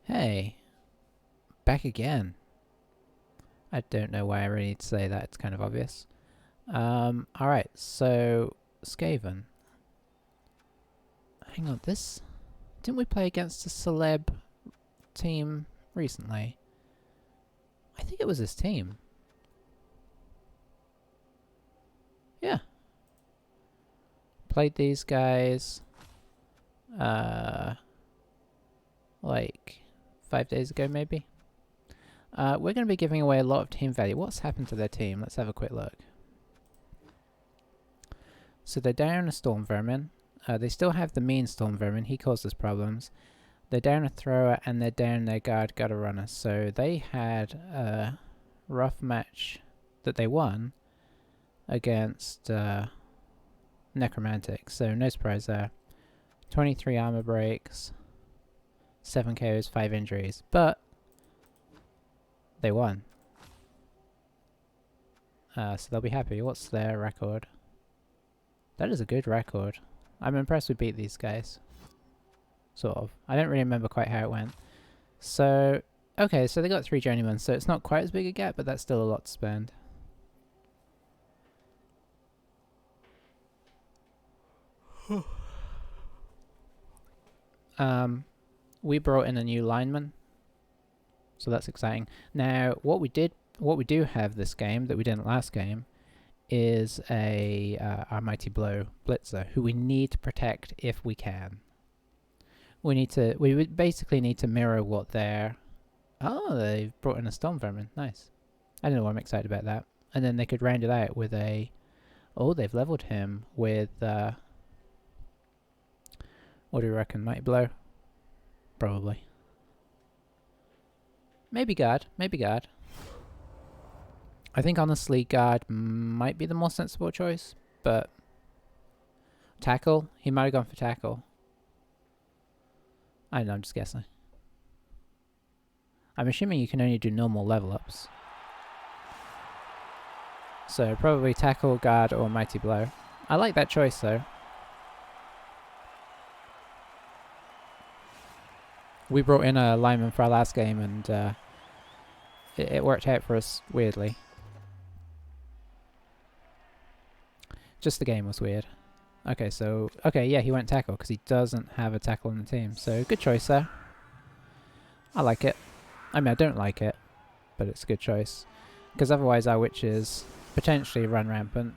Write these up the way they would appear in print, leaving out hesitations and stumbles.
Hey, back again. I don't know why I really need to say that, it's kind of obvious. Alright, so Skaven. Hang on, this... Didn't we play against a celeb team recently? I think it was this team. Yeah. Played these guys... like 5 days ago maybe? We're going to be giving away a lot of team value. What's happened to their team? Let's have a quick look. So they're down a Storm Vermin. They still have the mean Storm Vermin. He causes problems. They're down a Thrower and they're down their Guard Gutter Runner. So they had a rough match that they won against Necromantic. So no surprise there. 23 armor breaks, 7 KOs, 5 injuries. But they won. So they'll be happy. What's their record? That is a good record. I'm impressed we beat these guys. Sort of. I don't really remember quite how it went. So, okay, so they got 3 journeymen, so it's not quite as big a gap, but that's still a lot to spend. We brought in a new lineman, so that's exciting. Now, what we do have this game that we didn't last game, is our Mighty Blow Blitzer, who we need to protect if we can. We would basically need to mirror what they're... Oh, they've brought in a Storm Vermin. Nice. I don't know why I'm excited about that. And then they could round it out with a... Oh, they've leveled him with... what do you reckon? Mighty Blow? Probably. Maybe Guard. Maybe Guard. I think honestly Guard might be the more sensible choice, but... Tackle? He might have gone for Tackle. I don't know, I'm just guessing. I'm assuming you can only do normal level ups. So probably Tackle, Guard, or Mighty Blow. I like that choice though. We brought in a lineman for our last game and it worked out for us weirdly. Just the game was weird. Okay, so... Okay, yeah, he went Tackle because he doesn't have a Tackle in the team. So good choice there. I like it. I mean, I don't like it, but it's a good choice. Because otherwise our witches potentially run rampant.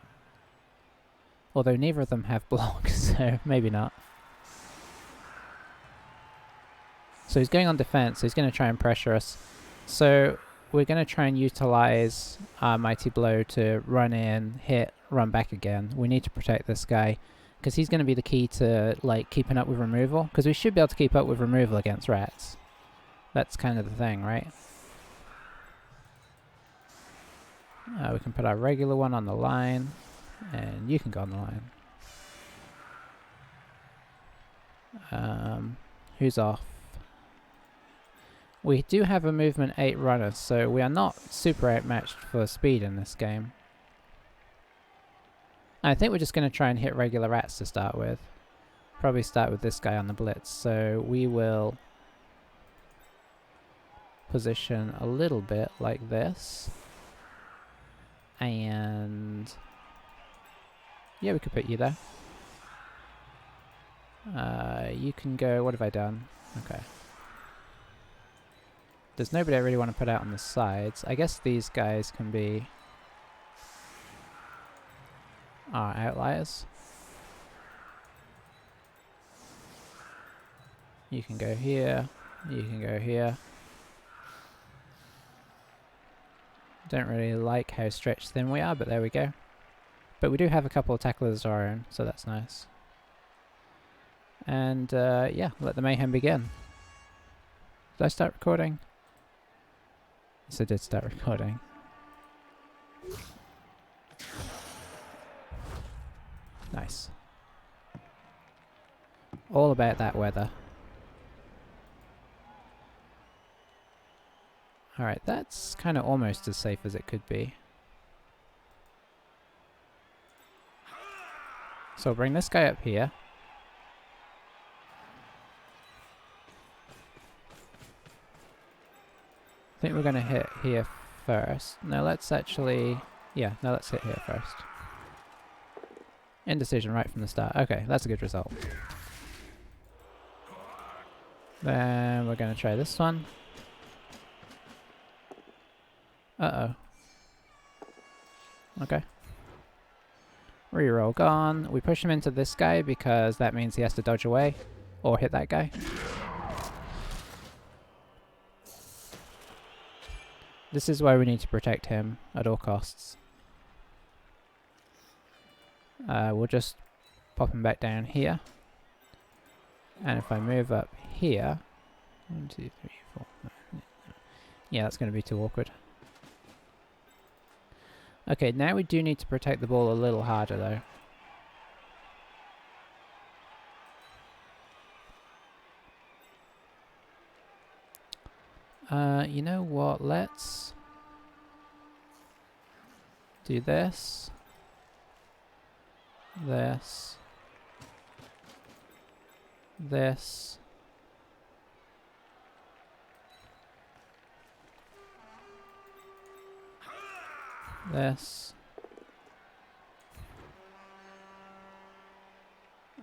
Although neither of them have block, so maybe not. So he's going on defense, so he's going to try and pressure us. So we're going to try and utilize our Mighty Blow to run in, hit, run back again. We need to protect this guy, because he's going to be the key to like keeping up with removal. Because we should be able to keep up with removal against rats. That's kind of the thing, right? We can put our regular one on the line, and you can go on the line. Who's off? We do have a movement 8 runner, so we are not super outmatched for speed in this game. I think we're just going to try and hit regular rats to start with. Probably start with this guy on the blitz, so we will position a little bit like this. And... yeah, we could put you there. You can go... what have I done? Okay. There's nobody I really want to put out on the sides. I guess these guys can be our outliers. You can go here. You can go here. Don't really like how stretched thin we are, but there we go. But we do have a couple of tacklers of our own, so that's nice. And yeah, let the mayhem begin. Did I start recording? Yes, I did start recording. Nice. All about that weather. Alright, that's kind of almost as safe as it could be. So I'll bring this guy up here. I think we're going to hit here first. No, let's actually... Yeah, no, let's hit here first. Indecision right from the start. Okay, that's a good result. Then we're going to try this one. Uh-oh. Okay. Reroll gone. We push him into this guy because that means he has to dodge away. Or hit that guy. This is why we need to protect him at all costs. We'll just pop him back down here. And if I move up here... 1, 2, 3, 4... Yeah, that's going to be too awkward. Okay, now we do need to protect the ball a little harder though. You know what? Let's do this. This. This. This.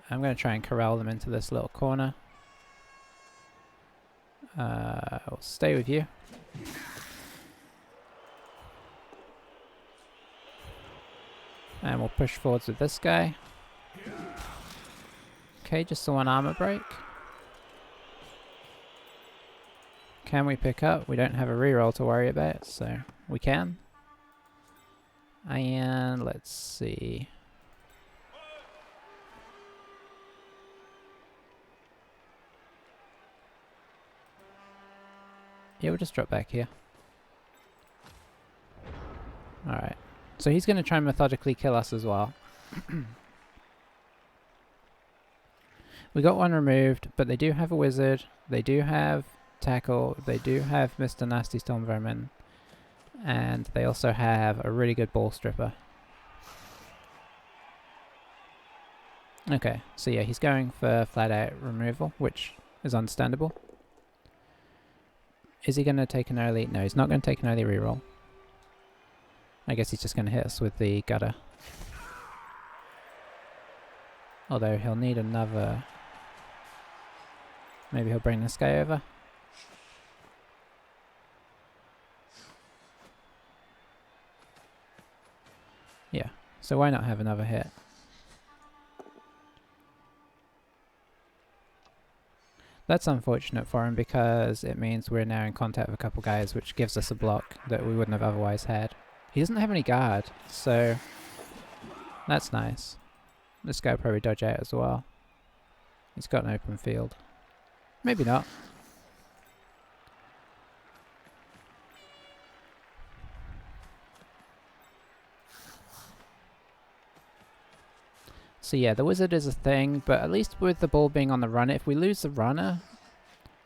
I'm going to try and corral them into this little corner. I'll stay with you. And we'll push forwards with this guy. Okay, just the one armor break. Can we pick up? We don't have a reroll to worry about, so we can. And let's see. Yeah, we'll just drop back here. Alright. So he's going to try and methodically kill us as well. We got one removed, but they do have a wizard. They do have tackle. They do have Mr. Nasty Storm Vermin. And they also have a really good ball stripper. Okay, so yeah, he's going for flat out removal, which is understandable. Is he going to take an early? No, he's not going to take an early reroll. I guess he's just going to hit us with the gutter. Although he'll need another... Maybe he'll bring this guy over. Yeah, so why not have another hit? That's unfortunate for him because it means we're now in contact with a couple guys, which gives us a block that we wouldn't have otherwise had. He doesn't have any guard, so that's nice. This guy will probably dodge out as well. He's got an open field. Maybe not. So yeah, the wizard is a thing, but at least with the ball being on the runner, if we lose the runner,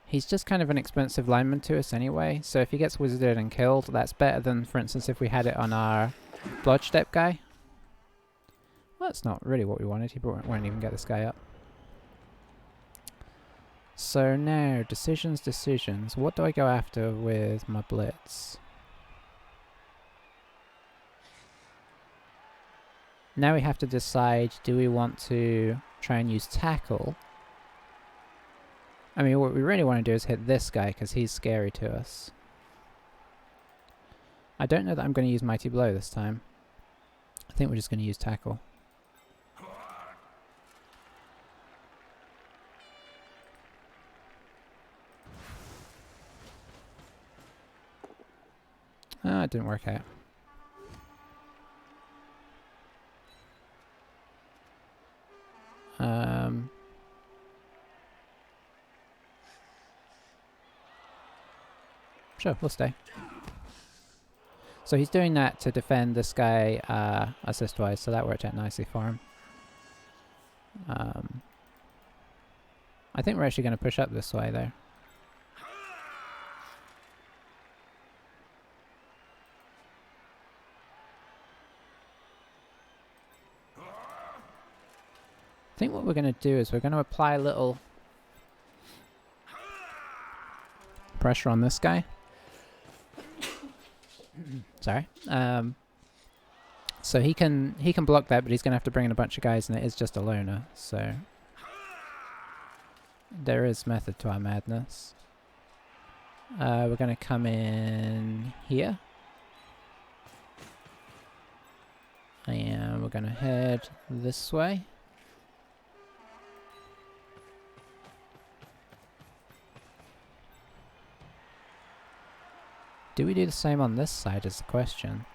he's just kind of an expensive lineman to us anyway. So if he gets wizarded and killed, that's better than, for instance, if we had it on our Blodge Step guy. Well, that's not really what we wanted. He won't even get this guy up. So now, decisions. What do I go after with my blitz? Now we have to decide, do we want to try and use tackle? I mean, what we really want to do is hit this guy because he's scary to us. I don't know that I'm going to use Mighty Blow this time. I think we're just going to use tackle. Ah, it didn't work out. Sure, we'll stay. So he's doing that to defend this guy assist-wise, so that worked out nicely for him. I think we're actually going to push up this way, though. I think what we're going to do is we're going to apply a little pressure on this guy. Sorry. So he can block that, but he's gonna have to bring in a bunch of guys, and it is just a loner. So there is method to our madness. We're gonna come in here, and we're gonna head this way. Do we do the same on this side is the question.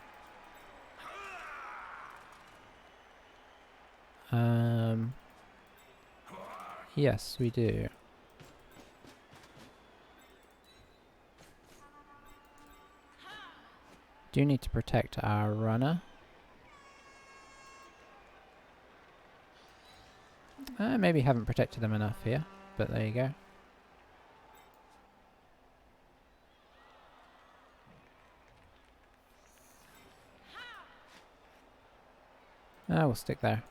Yes, we do. Do need to protect our runner. Maybe haven't protected them enough here, but there you go. We'll stick there.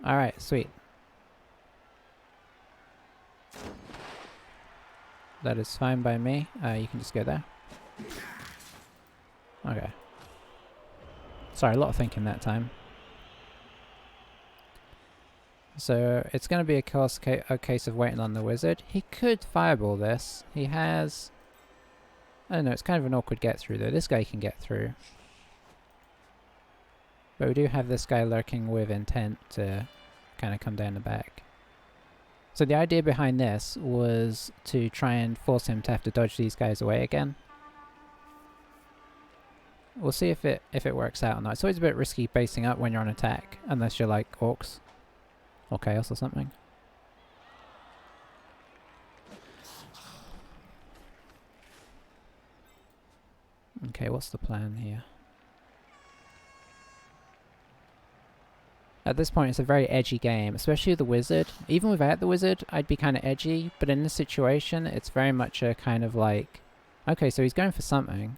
Alright, sweet. That is fine by me. You can just go there. Okay. Sorry, a lot of thinking that time. So it's going to be a case of waiting on the wizard. He could fireball this. He has... I don't know, it's kind of an awkward get through though. This guy can get through. But we do have this guy lurking with intent to kind of come down the back. So the idea behind this was to try and force him to have to dodge these guys away again. We'll see if it works out or not. It's always a bit risky basing up when you're on attack, unless you're like orcs or chaos or something. Okay, what's the plan here? At this point, it's a very edgy game, especially with the wizard. Even without the wizard, I'd be kind of edgy, but in this situation, it's very much a kind of like, okay, so he's going for something.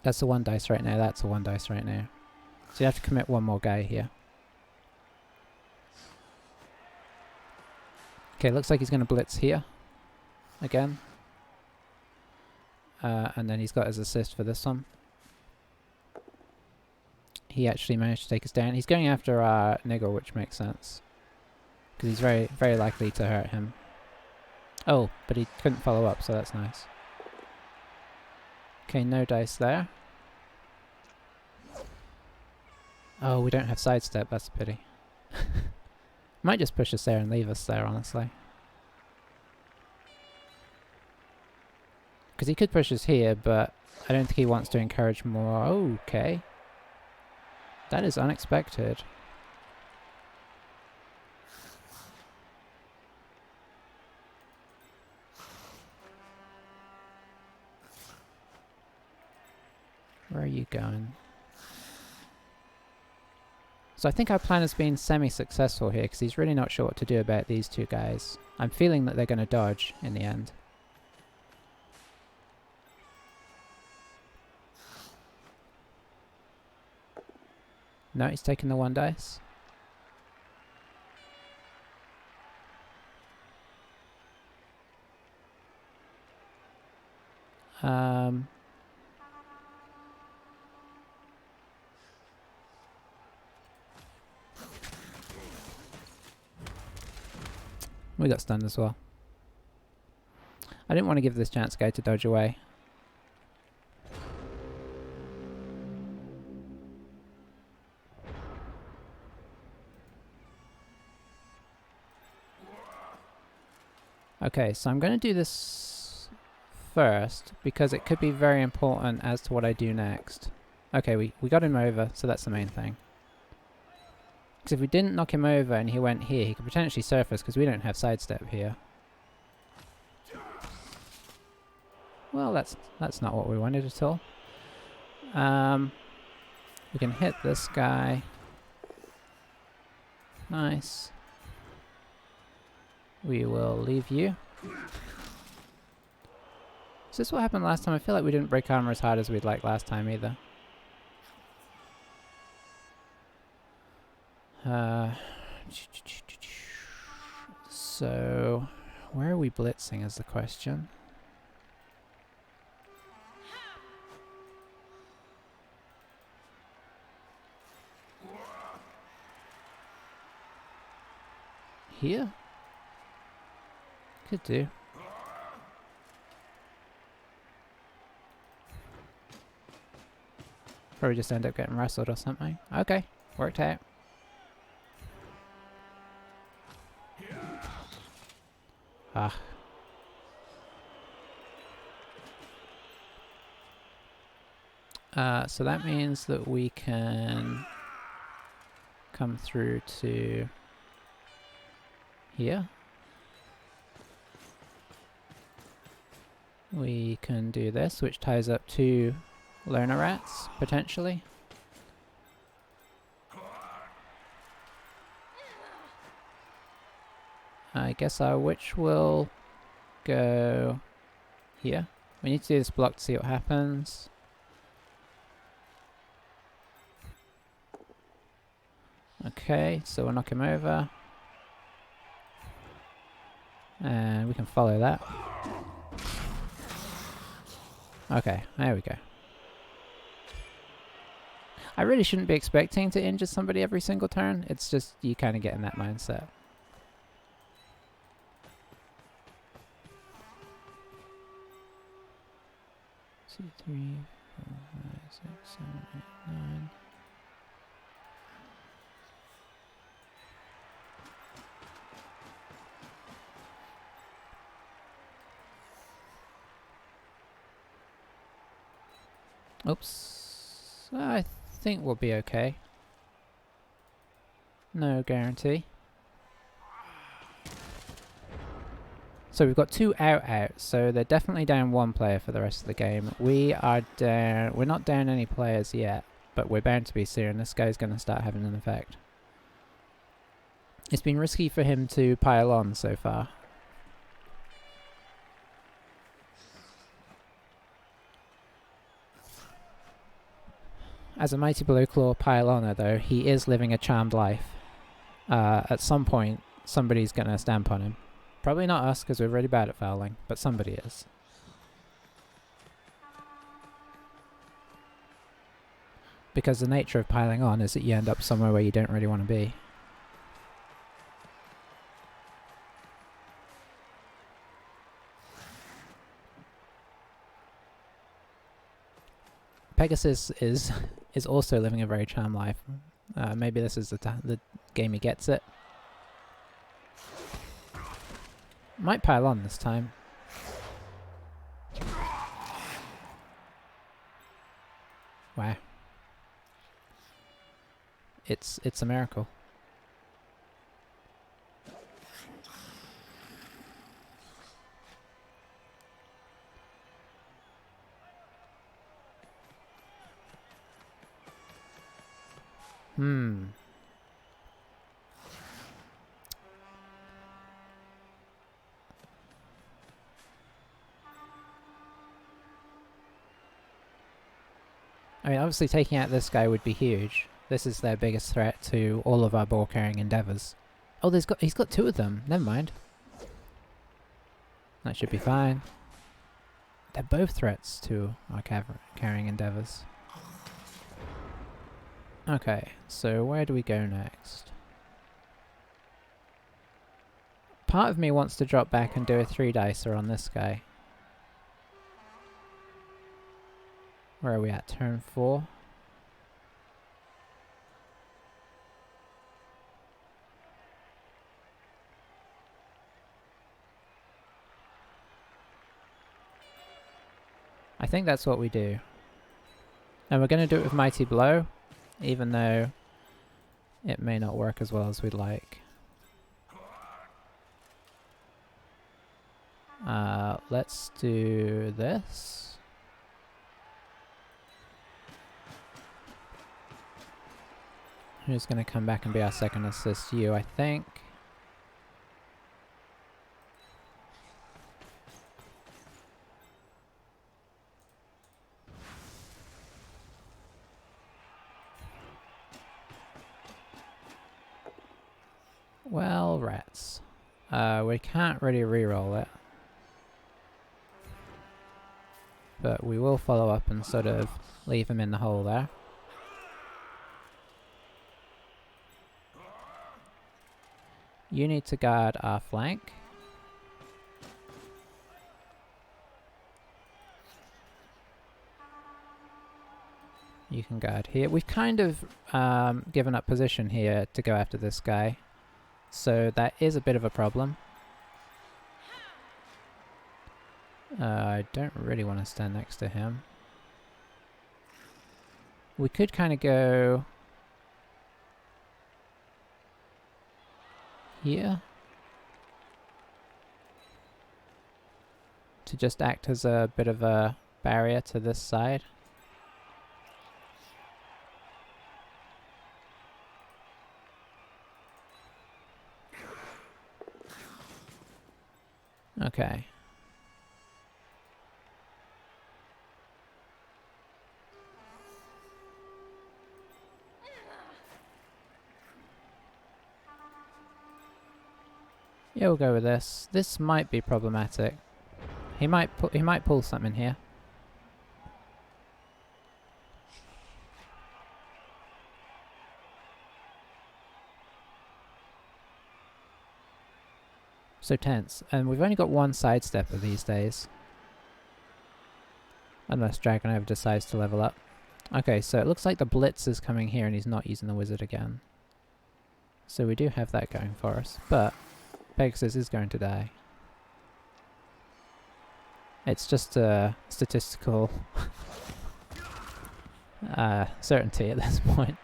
That's a 1 dice right now, that's a 1 dice right now. So you have to commit one more guy here. Okay, looks like he's going to blitz here. Again. And then he's got his assist for this one. He actually managed to take us down. He's going after Nigel, which makes sense. Because he's very, very likely to hurt him. Oh, but he couldn't follow up, so that's nice. Okay, no dice there. Oh, we don't have sidestep, that's a pity. Might just push us there and leave us there, honestly. Because he could push us here, but I don't think he wants to encourage more. Oh, okay. That is unexpected. Where are you going? So I think our plan has been semi-successful here, because he's really not sure what to do about these two guys. I'm feeling that they're going to dodge in the end. No, he's taking the 1 dice. We got stunned as well. I didn't want to give this chance guy to dodge away. Okay, so I'm going to do this first, because it could be very important as to what I do next. Okay, we got him over, so that's the main thing. Because if we didn't knock him over and he went here, he could potentially surface, because we don't have sidestep here. Well, that's not what we wanted at all. We can hit this guy. Nice. We will leave you. Is this what happened last time? I feel like we didn't break armor as hard as we'd like last time either. So, where are we blitzing is the question. here? Could do. Probably just end up getting wrestled or something. Okay, worked out. Ah. So that means that we can come through to here. We can do this, which ties up 2 loner rats, potentially. I guess our witch will go here. We need to do this block to see what happens. Okay, so we'll knock him over. And we can follow that. Okay, there we go. I really shouldn't be expecting to injure somebody every single turn. It's just you kind of get in that mindset. Two, 3, 4, 5, 6, 7, 8, 9. Oops. I think we'll be okay. No guarantee. So we've got 2 out, so they're definitely down 1 player for the rest of the game. We are down... We're not down any players yet, but we're bound to be soon. This guy's going to start having an effect. It's been risky for him to pile on so far. As a Mighty Blow Claw pile-oner, though, he is living a charmed life. At some point, somebody's going to stamp on him. Probably not us, because we're really bad at fouling, but somebody is. Because the nature of piling on is that you end up somewhere where you don't really want to be. Pegasus is also living a very charmed life. Maybe this is the game he gets it. Might pile on this time. Wow. It's a miracle. I mean, obviously taking out this guy would be huge. This is their biggest threat to all of our ball carrying endeavors. Oh, he's got 2 of them. Never mind. That should be fine. They're both threats to our carrying endeavors. Okay, so where do we go next? Part of me wants to drop back and do a 3-dicer on this guy. Where are we at? Turn 4? I think that's what we do. And we're going to do it with Mighty Blow, even though it may not work as well as we'd like. Let's do this. Who's going to come back and be our second assist? You, I think. Well, rats. We can't really reroll it. But we will follow up and sort of leave him in the hole there. You need to guard our flank. You can guard here. We've kind of given up position here to go after this guy. So that is a bit of a problem. I don't really want to stand next to him. We could kind of go here to just act as a bit of a barrier to this side. Okay. Yeah, we'll go with this. This might be problematic. He might pull something here. So tense. And we've only got one sidestepper these days. Unless Dragon ever decides to level up. Okay, so it looks like the Blitz is coming here and he's not using the Wizard again. So we do have that going for us. But Pegasus is going to die. It's just a statistical certainty at this point.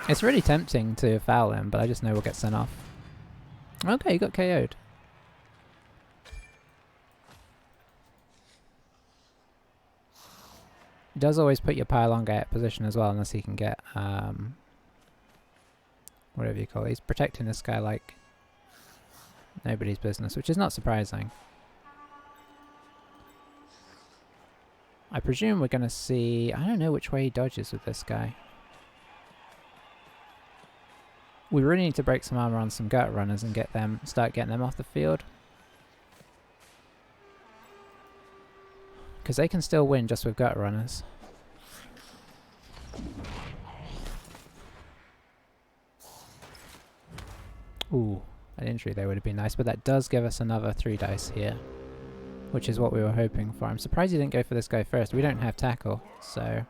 It's really tempting to foul him, but I just know we'll get sent off. Okay, he got KO'd. He does always put your pylon guy at position as well, unless he can get whatever you call it. He's protecting this guy like nobody's business, which is not surprising. I presume we're going to see... I don't know which way he dodges with this guy. We really need to break some armor on some gut runners and start getting them off the field. Because they can still win just with gut runners. Ooh, an injury there would have been nice, but that does give us another 3 dice here, which is what we were hoping for. I'm surprised he didn't go for this guy first. We don't have tackle, so...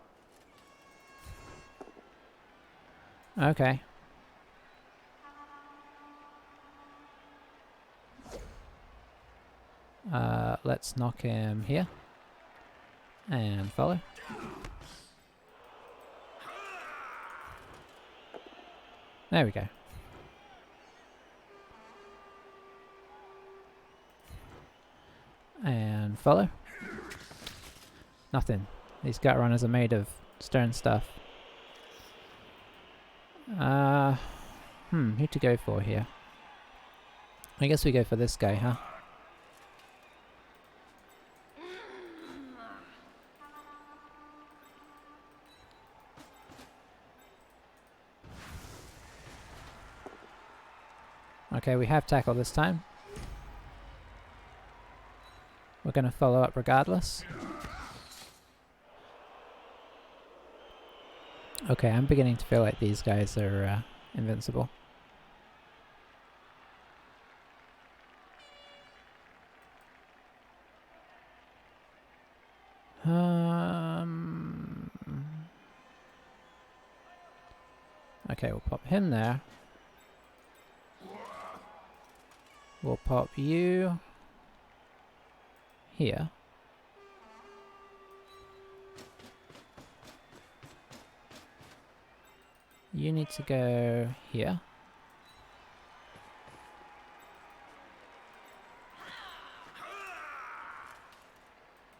Okay. Let's knock him here. And follow. There we go. And follow. Nothing. These gut runners are made of stern stuff. Who to go for here? I guess we go for this guy, huh? Okay, we have tackle this time. We're going to follow up regardless. Okay, I'm beginning to feel like these guys are invincible. Okay, we'll pop him there. We'll pop you here. You need to go here.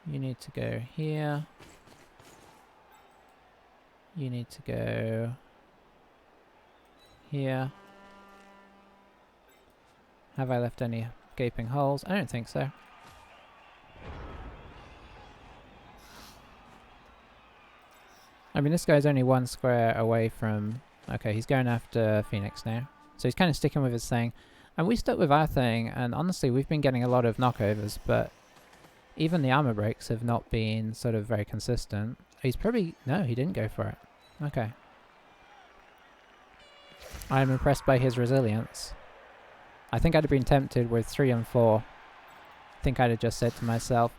You need to go here. You need to go here. Have I left any gaping holes? I don't think so. I mean, this guy's only 1 square away from... Okay, he's going after Phoenix now. So he's kind of sticking with his thing. And we stuck with our thing, and honestly, we've been getting a lot of knockovers, but even the armor breaks have not been sort of very consistent. He's probably... No, he didn't go for it. Okay. I'm impressed by his resilience. I think I'd have been tempted with 3 and 4. I think I'd have just said to myself,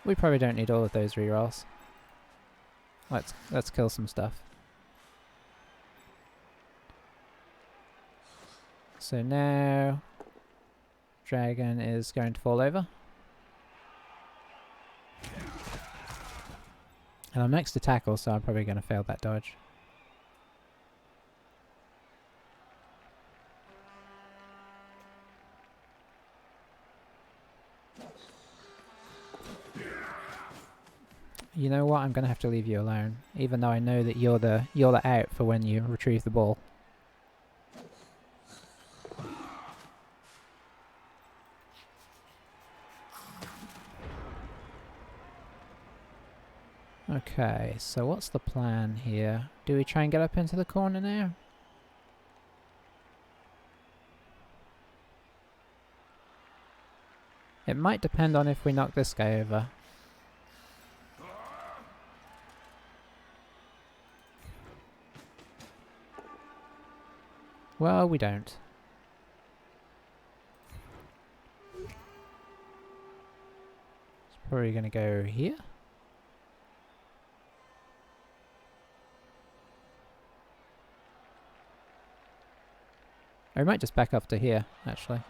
we probably don't need all of those rerolls. Let's kill some stuff. So now dragon is going to fall over. And I'm next to tackle, so I'm probably going to fail that dodge. You know what? I'm going to have to leave you alone, even though I know that you're the out for when you retrieve the ball. Okay, so what's the plan here? Do we try and get up into the corner now? It might depend on if we knock this guy over. Well, we don't. It's probably going to go here. Or we might just back up to here, actually.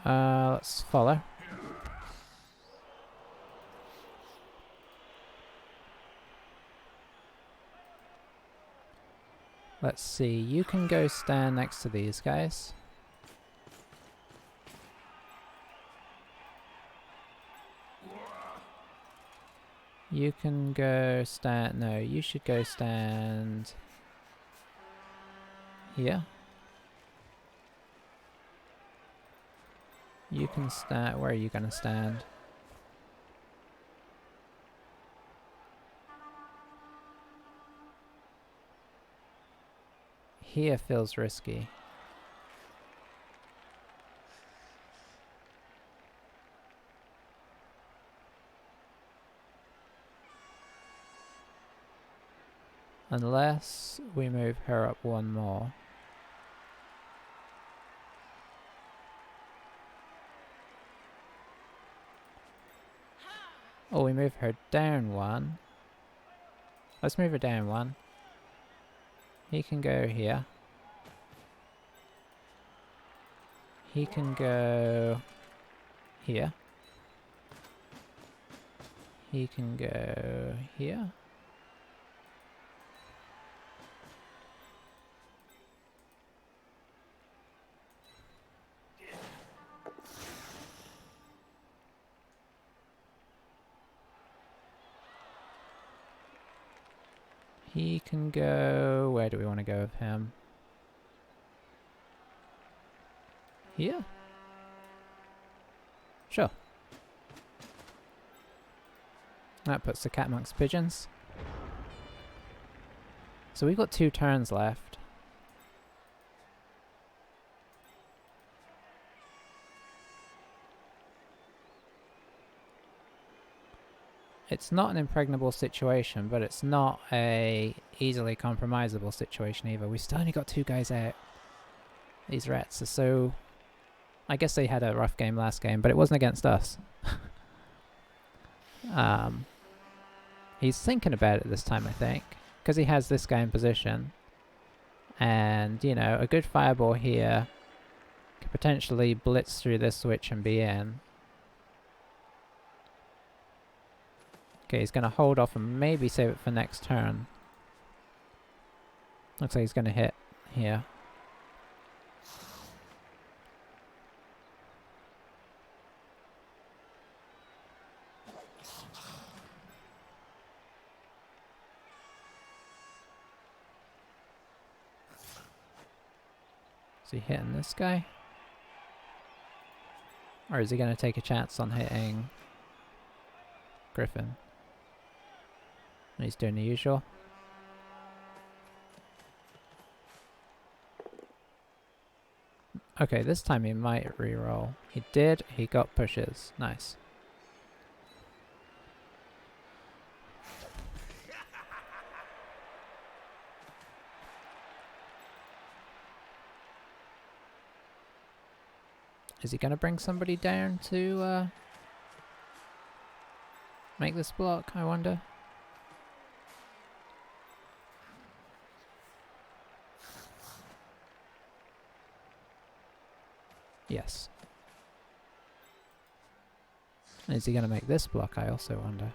Let's follow. Let's see, you can go stand next to these guys. You can go stand, no, you should go stand here. You can stand, where are you gonna stand? Here feels risky. Unless we move her up one more. Oh, we move her down one. Let's move her down one. He can go here. He can go here. He can go here. He can go... Where do we want to go with him? Here? Sure. That puts the cat amongst pigeons. So we've got 2 turns left. It's not an impregnable situation, but it's not a easily compromisable situation either. We've still only got 2 guys out. These rats are so... I guess they had a rough game last game, but it wasn't against us. He's thinking about it this time, I think, because he has this guy in position. And, you know, a good fireball here could potentially blitz through this switch and be in. Okay, he's going to hold off and maybe save it for next turn. Looks like he's going to hit here. Is he hitting this guy? Or is he going to take a chance on hitting Griffin? He's doing the usual. Okay, this time he might reroll. He did. He got pushes. Nice. Is he going to bring somebody down to make this block, I wonder? Yes. Is he going to make this block, I also wonder?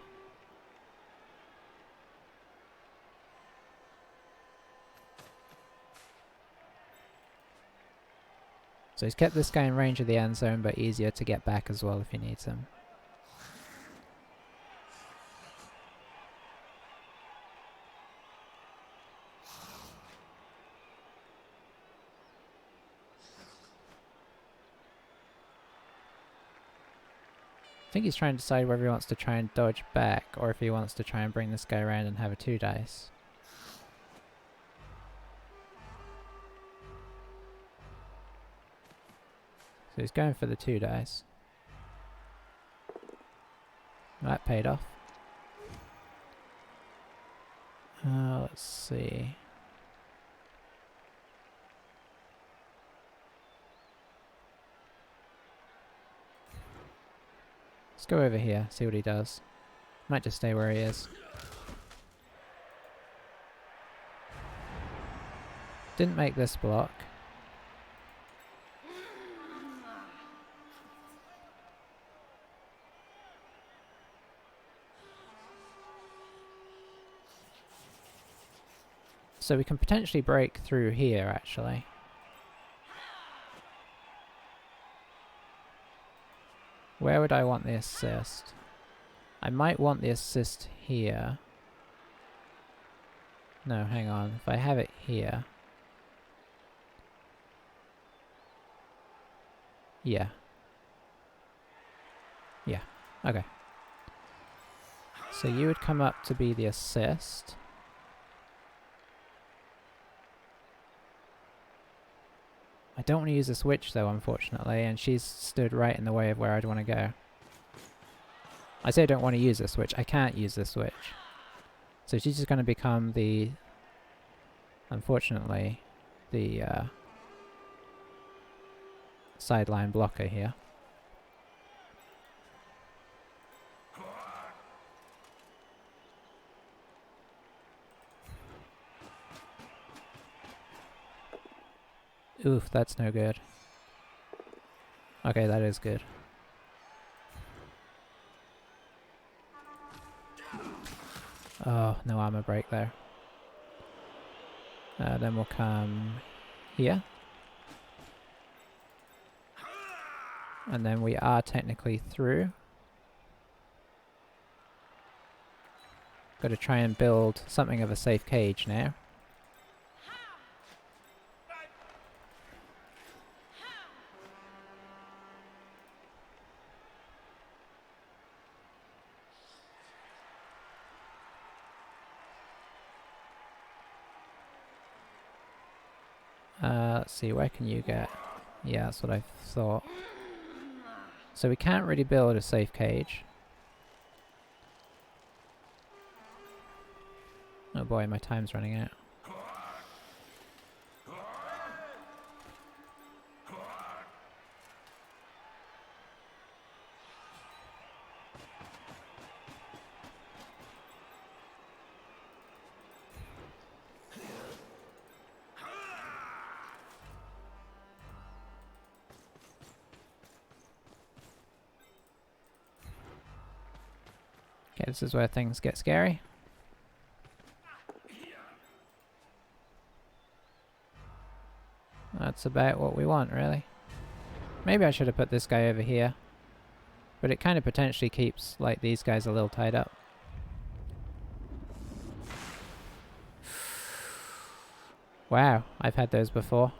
So he's kept this guy in range of the end zone, but easier to get back as well if he needs him. I think he's trying to decide whether he wants to try and dodge back, or if he wants to try and bring this guy around and have a 2 dice. So he's going for the 2 dice. That paid off. Let's see. Let's go over here, see what he does. Might just stay where he is. Didn't make this block. So we can potentially break through here, actually. Where would I want the assist? I might want the assist here. No, hang on. If I have it here... Yeah. Yeah. Okay. So you would come up to be the assist. I don't want to use this witch though, unfortunately, and she's stood right in the way of where I'd want to go. I say I don't want to use this witch. I can't use this witch. So she's just going to become the... Unfortunately, the sideline blocker here. Oof, that's no good. Okay, that is good. Oh, no armor break there. Then we'll come here. And then we are technically through. Got to try and build something of a safe cage now. Let's see, where can you get? Yeah, that's what I thought. So we can't really build a safe cage. Oh boy, my time's running out. Okay, this is where things get scary. That's about what we want, really. Maybe I should have put this guy over here. But it kind of potentially keeps, like, these guys a little tied up. Wow, I've had those before.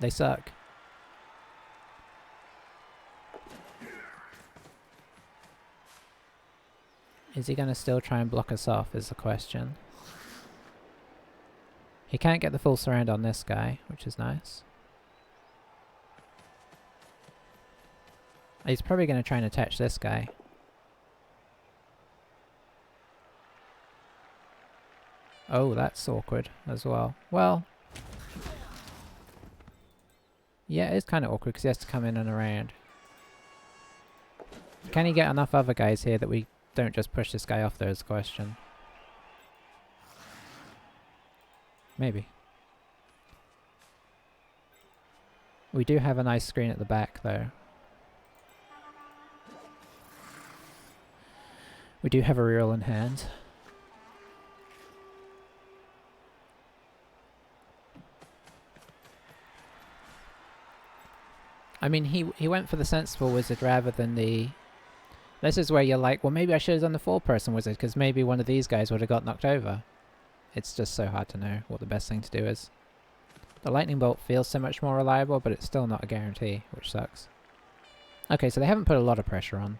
They suck. Is he going to still try and block us off is the question. He can't get the full surround on this guy, which is nice. He's probably going to try and attach this guy. Oh, that's awkward as well. Well, yeah, it's kind of awkward because he has to come in and around. Can he get enough other guys here that we don't just push this guy off there is the question. Maybe. We do have a nice screen at the back though. We do have a reroll in hand. I mean, he went for the sensible wizard rather than the... This is where you're like, well, maybe I should have done the 4-person wizard, because maybe one of these guys would have got knocked over. It's just so hard to know what the best thing to do is. The lightning bolt feels so much more reliable, but it's still not a guarantee, which sucks. Okay, so they haven't put a lot of pressure on.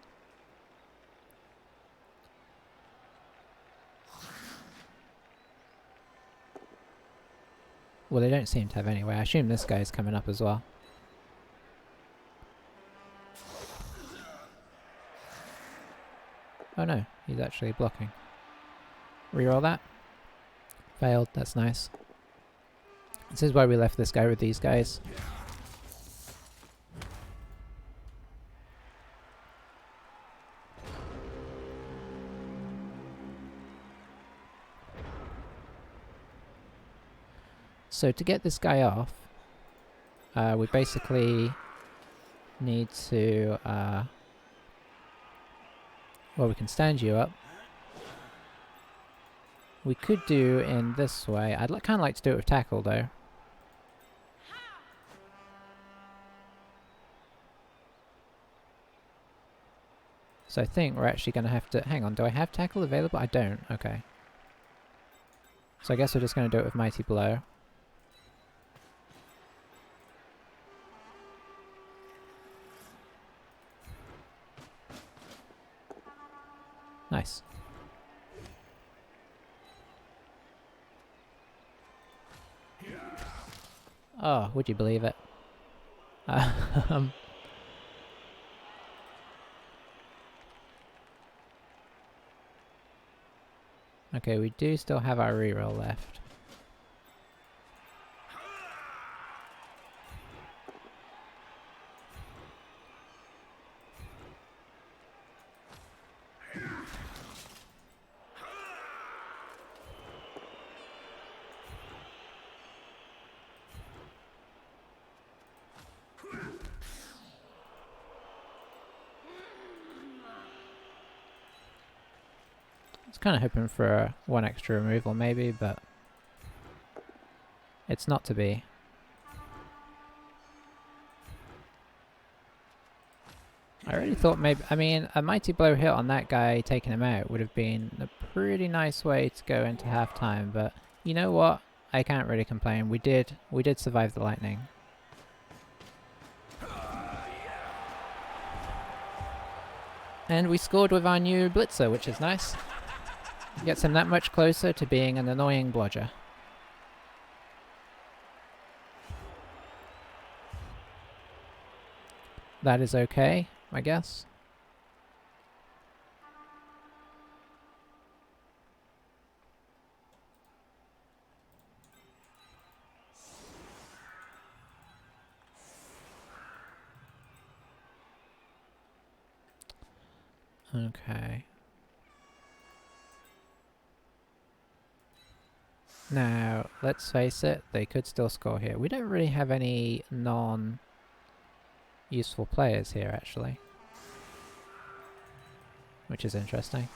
Well, they don't seem to have anyway. I assume this guy's coming up as well. Oh no, he's actually blocking. Reroll that. Failed, that's nice. This is why we left this guy with these guys. So to get this guy off, we basically need to... well, we can stand you up. We could do in this way. I'd kind of like to do it with tackle though. So I think we're actually going to have to... Hang on, do I have tackle available? I don't. Okay. So I guess we're just going to do it with Mighty Blow. Nice. Oh, would you believe it? Okay, we do still have our reroll left. I was kind of hoping for one extra removal maybe, but it's not to be. I really thought maybe, I mean, a Mighty Blow hit on that guy taking him out would have been a pretty nice way to go into halftime, but you know what? I can't really complain. We did survive the lightning. And we scored with our new Blitzer, which is nice. Gets him that much closer to being an annoying blodger. That is okay, I guess. Okay. Now, let's face it, they could still score here. We don't really have any non-useful players here, actually. Which is interesting.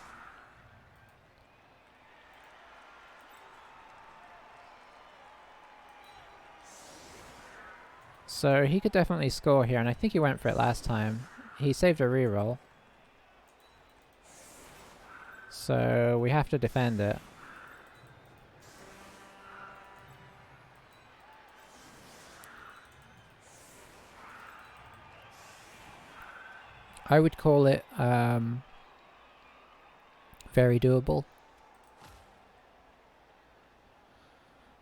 So he could definitely score here, and I think he went for it last time. He saved a reroll. So we have to defend it. I would call it Very doable.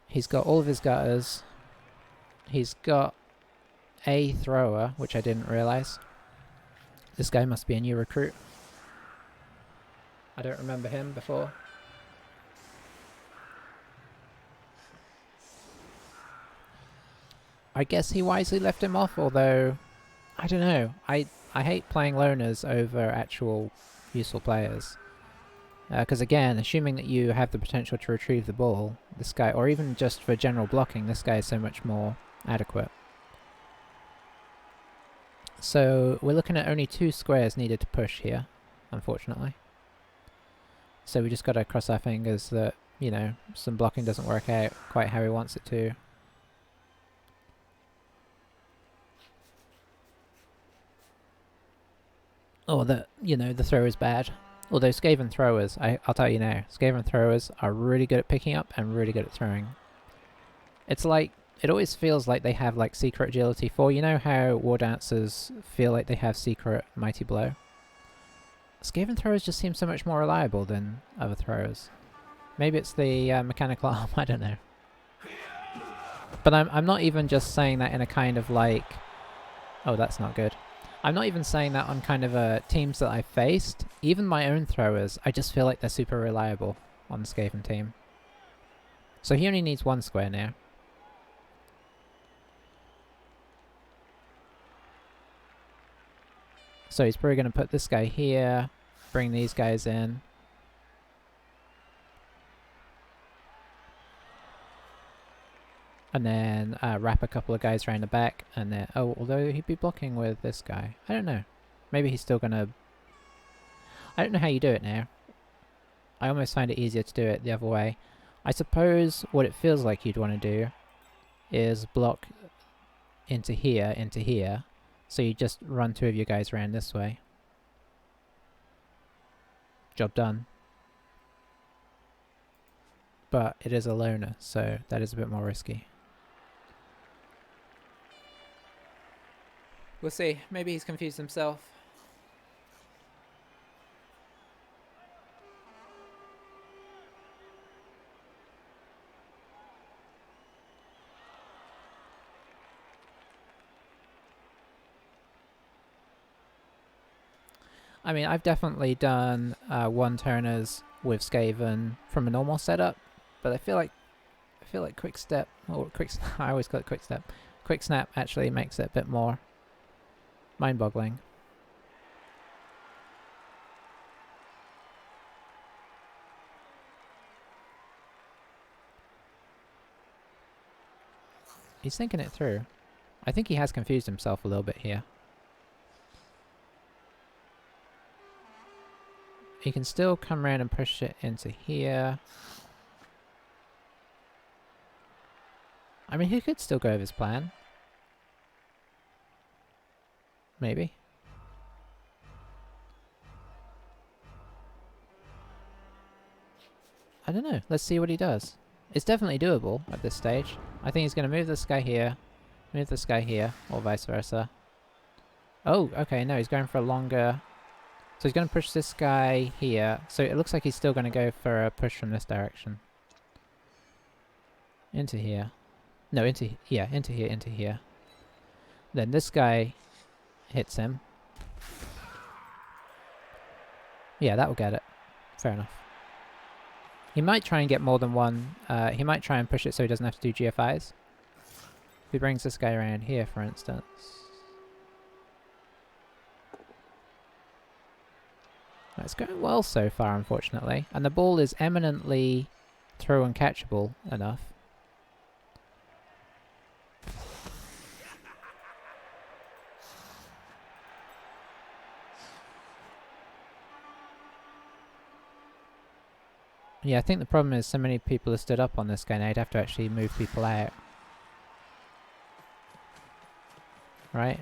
He's got all of his gutters. He's got a thrower, which I didn't realise. This guy must be a new recruit. I don't remember him before. I guess he wisely left him off, although I don't know. I hate playing loners over actual useful players. Because again, assuming that you have the potential to retrieve the ball, this guy, or even just for general blocking, this guy is so much more adequate. So we're looking at only 2 squares needed to push here, unfortunately. So we just got to cross our fingers that, you know, some blocking doesn't work out quite how he wants it to. Or that, you know, the throw is bad. Although Skaven throwers, I'll tell you now, Skaven throwers are really good at picking up and really good at throwing. It's like, it always feels like they have like secret agility 4. You know how War Dancers feel like they have secret Mighty Blow? Skaven throwers just seem so much more reliable than other throwers. Maybe it's the mechanical arm, I don't know. But I'm not even just saying that in a kind of like, oh, that's not good. I'm not even saying that on kind of teams that I've faced. Even my own throwers, I just feel like they're super reliable on the Skaven team. So he only needs 1 square now. So he's probably going to put this guy here, bring these guys in. And then wrap a couple of guys around the back, and then... Oh, although he'd be blocking with this guy. I don't know. Maybe he's still gonna... I don't know how you do it now. I almost find it easier to do it the other way. I suppose what it feels like you'd want to do is block into here. So you just run 2 of your guys around this way. Job done. But it is a loner, so that is a bit more risky. We'll see. Maybe he's confused himself. I mean, I've definitely done 1-turners with Skaven from a normal setup, but I feel like Quick Step, or I always call it Quick Step. Quick Snap actually makes it a bit more mind-boggling. He's thinking it through. I think he has confused himself a little bit here. He can still come around and push it into here. I mean, he could still go with his plan. Maybe. I don't know. Let's see what he does. It's definitely doable at this stage. I think he's going to move this guy here, move this guy here, or vice versa. Oh, okay, no, he's going for a longer... So he's going to push this guy here. So it looks like he's still going to go for a push from this direction. Into here. No, into here, into here. Then this guy hits him. Yeah, that will get it. Fair enough. He might try and get more than one. He might try and push it so he doesn't have to do GFIs. If he brings this guy around here, for instance. It's going well so far, unfortunately. And the ball is eminently throw and catchable enough. Yeah, I think the problem is so many people have stood up on this guy now, you'd have to actually move people out. Right?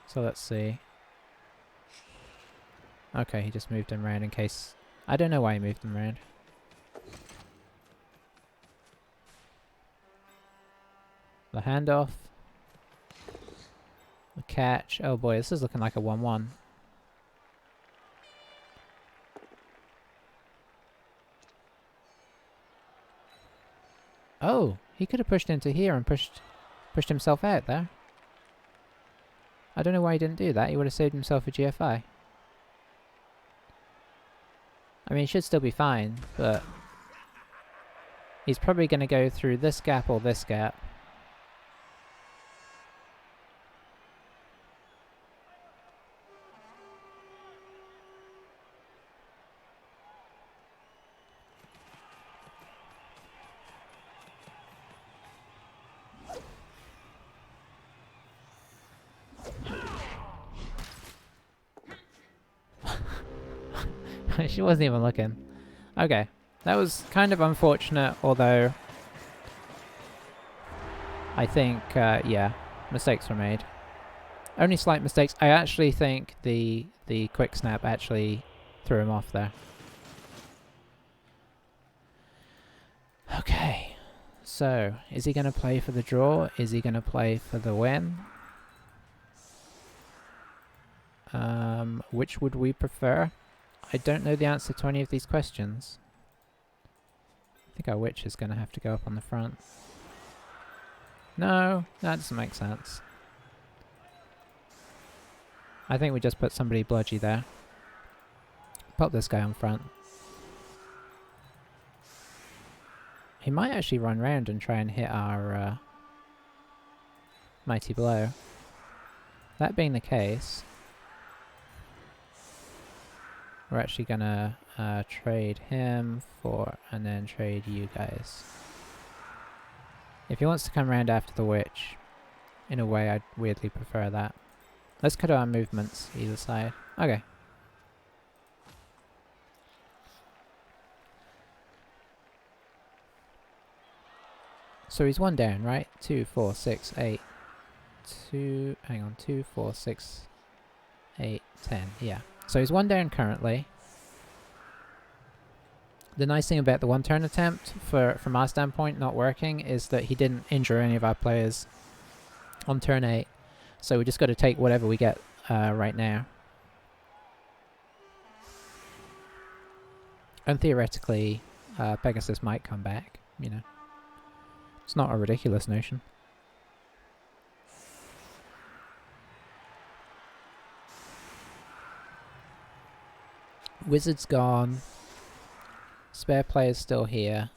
So let's see. Okay, he just moved him around in case... I don't know why he moved him around. The handoff. The catch. Oh boy, this is looking like a 1-1. Oh, he could have pushed into here and pushed himself out there. I don't know why he didn't do that. He would have saved himself a GFI. I mean, he should still be fine, but he's probably going to go through this gap or this gap. She wasn't even looking. Okay, that was kind of unfortunate, although I think, yeah, mistakes were made. Only slight mistakes. I actually think the quick snap actually threw him off there. Okay, so is he going to play for the draw? Is he going to play for the win? Which would we prefer? I don't know the answer to any of these questions. I think our witch is going to have to go up on the front. No, that doesn't make sense. I think we just put somebody bludgy there. Pop this guy on front. He might actually run round and try and hit our mighty blow. That being the case, we're actually gonna trade him for, and then trade you guys. If he wants to come around after the witch, in a way I'd weirdly prefer that. Let's cut our movements either side. Okay. So he's one down, right? 2, 4, 6, 8. 2, hang on, 2, 4, 6, 8, 10, yeah. So he's one down currently. The nice thing about the one turn attempt, from our standpoint, not working, is that he didn't injure any of our players on turn 8. So we just got to take whatever we get right now. And theoretically, Pegasus might come back, you know. It's not a ridiculous notion. Wizard's gone. Spare player's still here.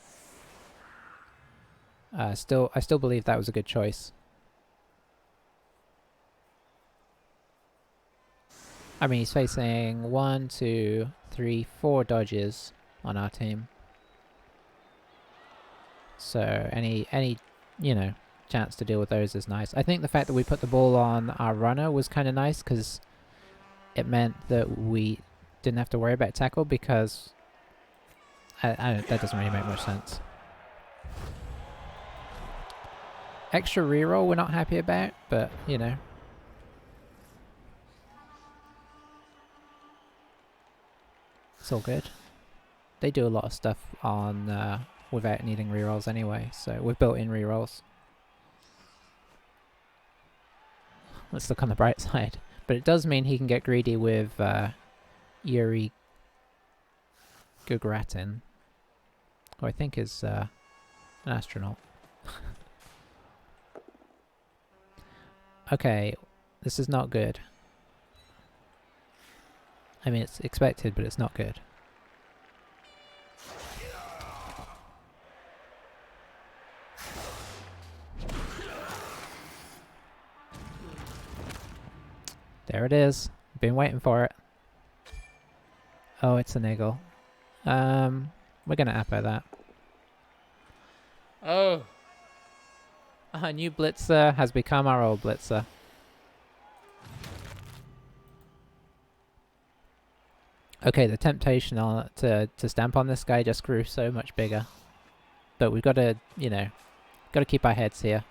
I still believe that was a good choice. I mean, he's facing 1, 2, 3, 4 dodges on our team. So any you know, chance to deal with those is nice. I think the fact that we put the ball on our runner was kind of nice, because it meant that we didn't have to worry about tackle, because that doesn't really make much sense. Extra reroll we're not happy about, but you know. It's all good. They do a lot of stuff on without needing rerolls anyway, so we've built in rerolls. Let's look on the bright side. But it does mean he can get greedy with Yuri Gagarin, who I think is an astronaut. Okay, this is not good. I mean, it's expected, but it's not good. There it is. Been waiting for it. Oh, it's a niggle. We're gonna appo that. Oh! Our new blitzer has become our old blitzer. Okay, the temptation to stamp on this guy just grew so much bigger. But we've got to, you know, got to keep our heads here.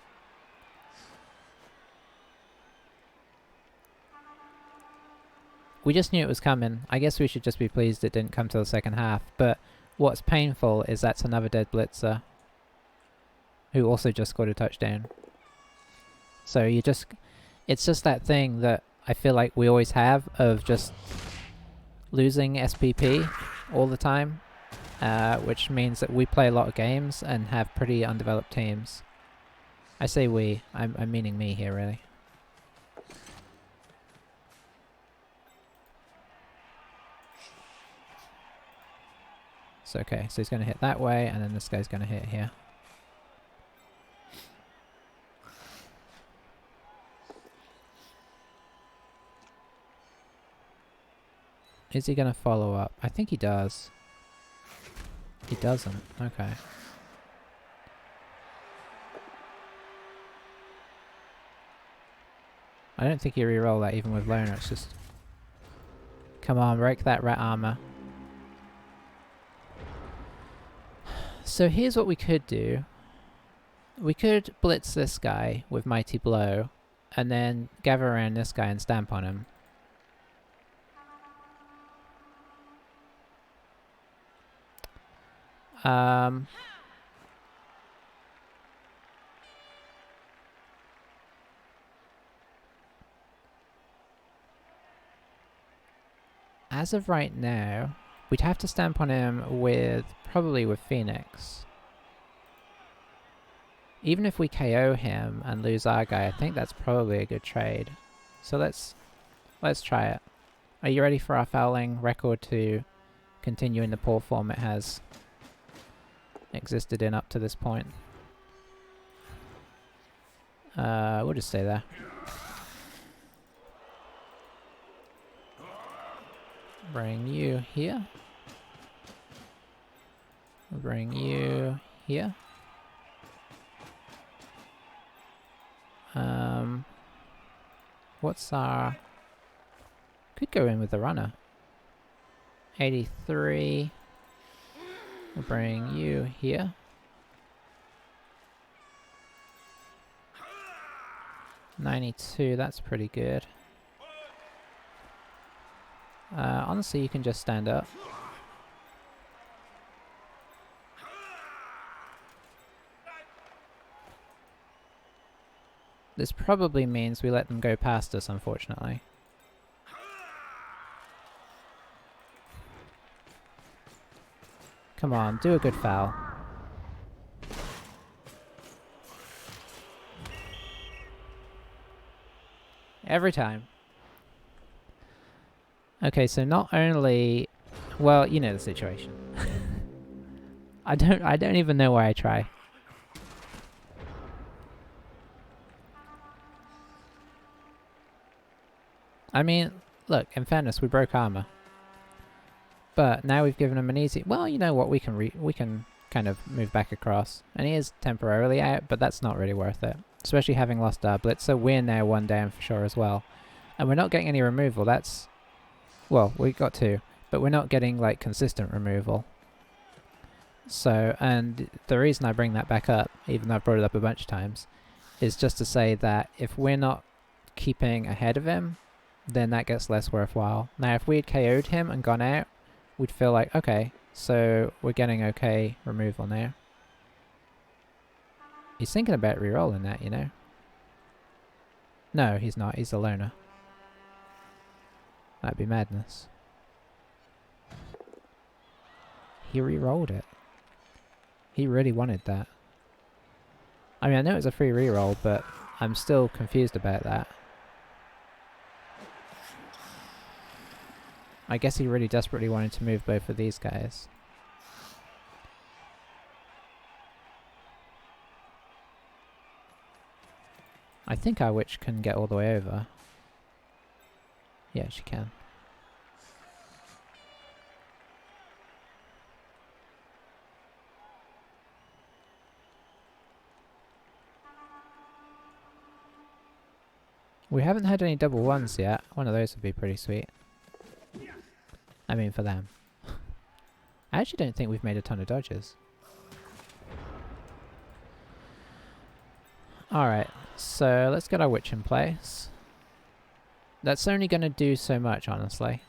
We just knew it was coming. I guess we should just be pleased it didn't come till the second half. But what's painful is that's another dead blitzer who also just scored a touchdown. So you just, it's just that thing that I feel like we always have of just losing SPP all the time. which means that we play a lot of games and have pretty undeveloped teams. I say we, I'm meaning me here, really. So okay, so he's going to hit that way, and then this guy's going to hit here. Is he going to follow up? I think he does. He doesn't. Okay. I don't think you reroll that even with Loner. It's just... Come on, break that rat armor. So here's what we could do. We could blitz this guy with Mighty Blow, and then gather around this guy and stamp on him. As of right now, we'd have to stamp on him with, probably with Phoenix. Even if we KO him and lose our guy, I think that's probably a good trade. So let's try it. Are you ready for our fouling record to continue in the poor form it has existed in up to this point? We'll just stay there. Bring you here. Bring you here. What's our... Could go in with the runner. 83. We'll bring you here. 92, that's pretty good. Honestly, you can just stand up. This probably means we let them go past us, unfortunately. Come on, do a good foul. Every time. Okay, so not only... Well, you know the situation. I don't even know why I try. I mean, look, in fairness, we broke armor. But now we've given him an easy... Well, you know what, we can kind of move back across. And he is temporarily out, but that's not really worth it. Especially having lost our blitz, so we're now one down for sure as well. And we're not getting any removal, that's... Well, we got two, but we're not getting, like, consistent removal. So, and the reason I bring that back up, even though I've brought it up a bunch of times, is just to say that if we're not keeping ahead of him, then that gets less worthwhile. Now, if we had KO'd him and gone out, we'd feel like, okay, so we're getting okay removal now. He's thinking about re-rolling that, you know? No, he's not. He's a loner. That'd be madness. He re-rolled it. He really wanted that. I mean, I know it was a free re-roll, but I'm still confused about that. I guess he really desperately wanted to move both of these guys. I think our witch can get all the way over. Yeah, she can. We haven't had any double ones yet. One of those would be pretty sweet. I mean, for them. I actually don't think we've made a ton of dodges. Alright, so let's get our witch in place. That's only going to do so much, honestly.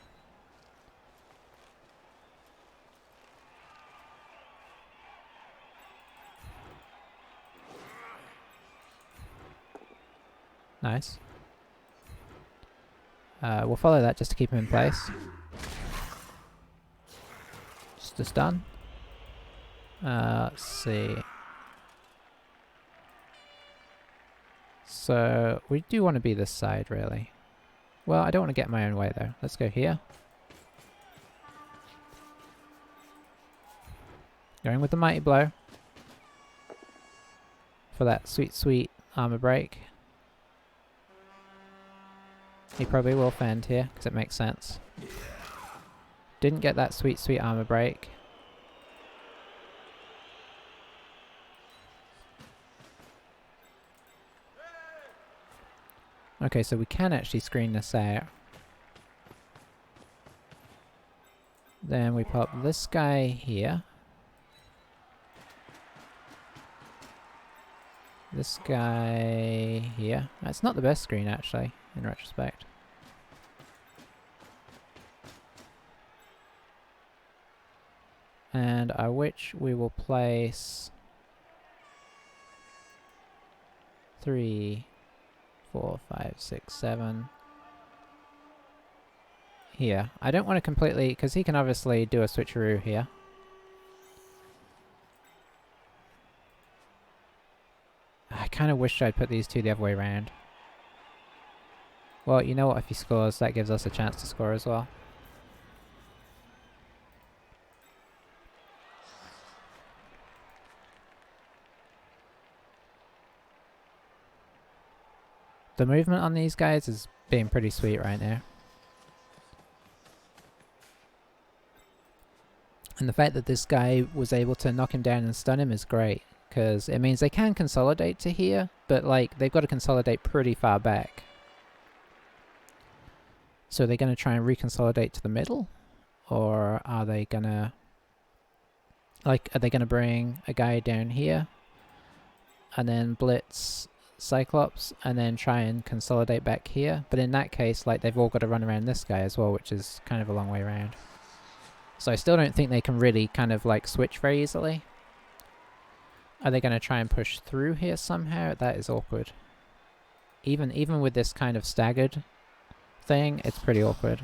Nice. We'll follow that just to keep him in place. Just a stun. Let's see. So, we do want to be this side, really. Well, I don't want to get in my own way, though. Let's go here. Going with the Mighty Blow. For that sweet, sweet armor break. He probably will fend here, because it makes sense. Didn't get that sweet, sweet armor break. Okay, so we can actually screen this out. Then we pop this guy here. This guy here. That's not the best screen, actually, in retrospect. And our witch we will place 3, 4, 5, 6, 7 here. I don't want to completely, because he can obviously do a switcheroo here. I kind of wish I'd put these two the other way around. Well, you know what, if he scores, that gives us a chance to score as well. The movement on these guys is being pretty sweet right now. And the fact that this guy was able to knock him down and stun him is great, because it means they can consolidate to here, but like they've got to consolidate pretty far back. So are they going to try and reconsolidate to the middle? Or are they going to... like, are they going to bring a guy down here? And then blitz Cyclops, and then try and consolidate back here? But in that case, like, they've all got to run around this guy as well, which is kind of a long way around. So I still don't think they can really kind of, like, switch very easily. Are they going to try and push through here somehow? That is awkward. Even with this kind of staggered thing, it's pretty awkward.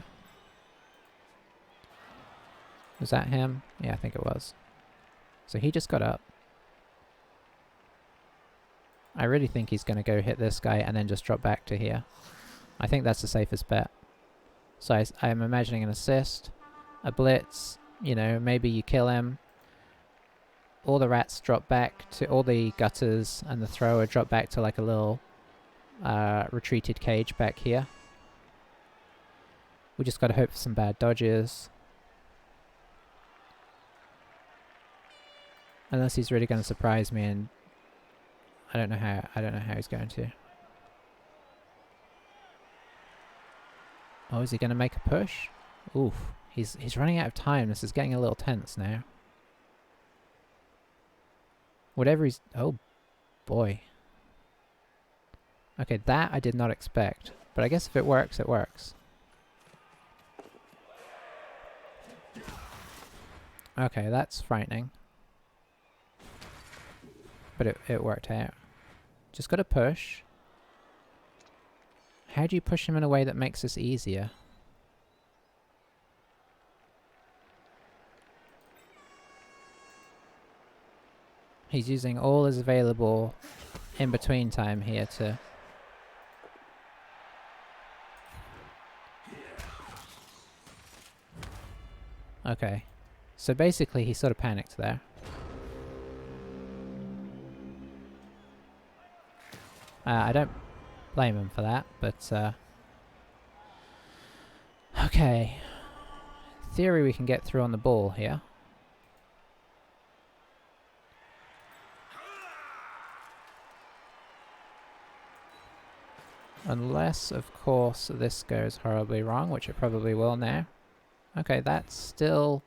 Was that him? Yeah, I think it was. So he just got up. I really think he's going to go hit this guy and then just drop back to here. I think that's the safest bet. So I'm imagining an assist, a blitz, you know, maybe you kill him. All the rats drop back to, all the gutters and the thrower drop back to like a little retreated cage back here. We just got to hope for some bad dodges. Unless he's really going to surprise me, and I don't know how he's going to. Oh, is he going to make a push? Oof. He's running out of time. This is getting a little tense now. Whatever he's... oh, boy. Okay, that I did not expect. But I guess if it works, it works. Okay, that's frightening. But it worked out. Just gotta push. How do you push him in a way that makes this easier? He's using all his available in-between time here to... okay. So basically he sort of panicked there. I don't blame him for that, but okay. In theory we can get through on the ball here. Unless, of course, this goes horribly wrong, which it probably will now. Okay, that's still...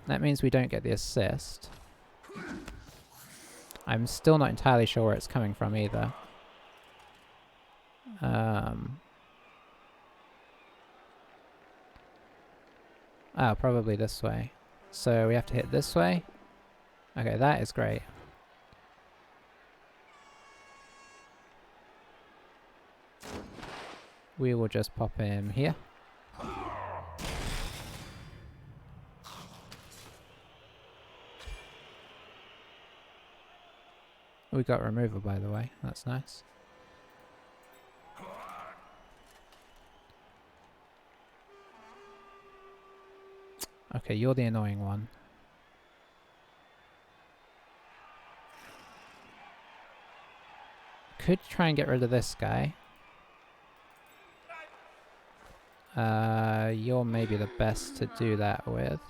that means we don't get the assist. I'm still not entirely sure where it's coming from either. Oh, probably this way. So we have to hit this way. Okay, that is great. We will just pop him here. We got removal, by the way. That's nice. Okay, you're the annoying one. Could try and get rid of this guy. You're maybe the best to do that with.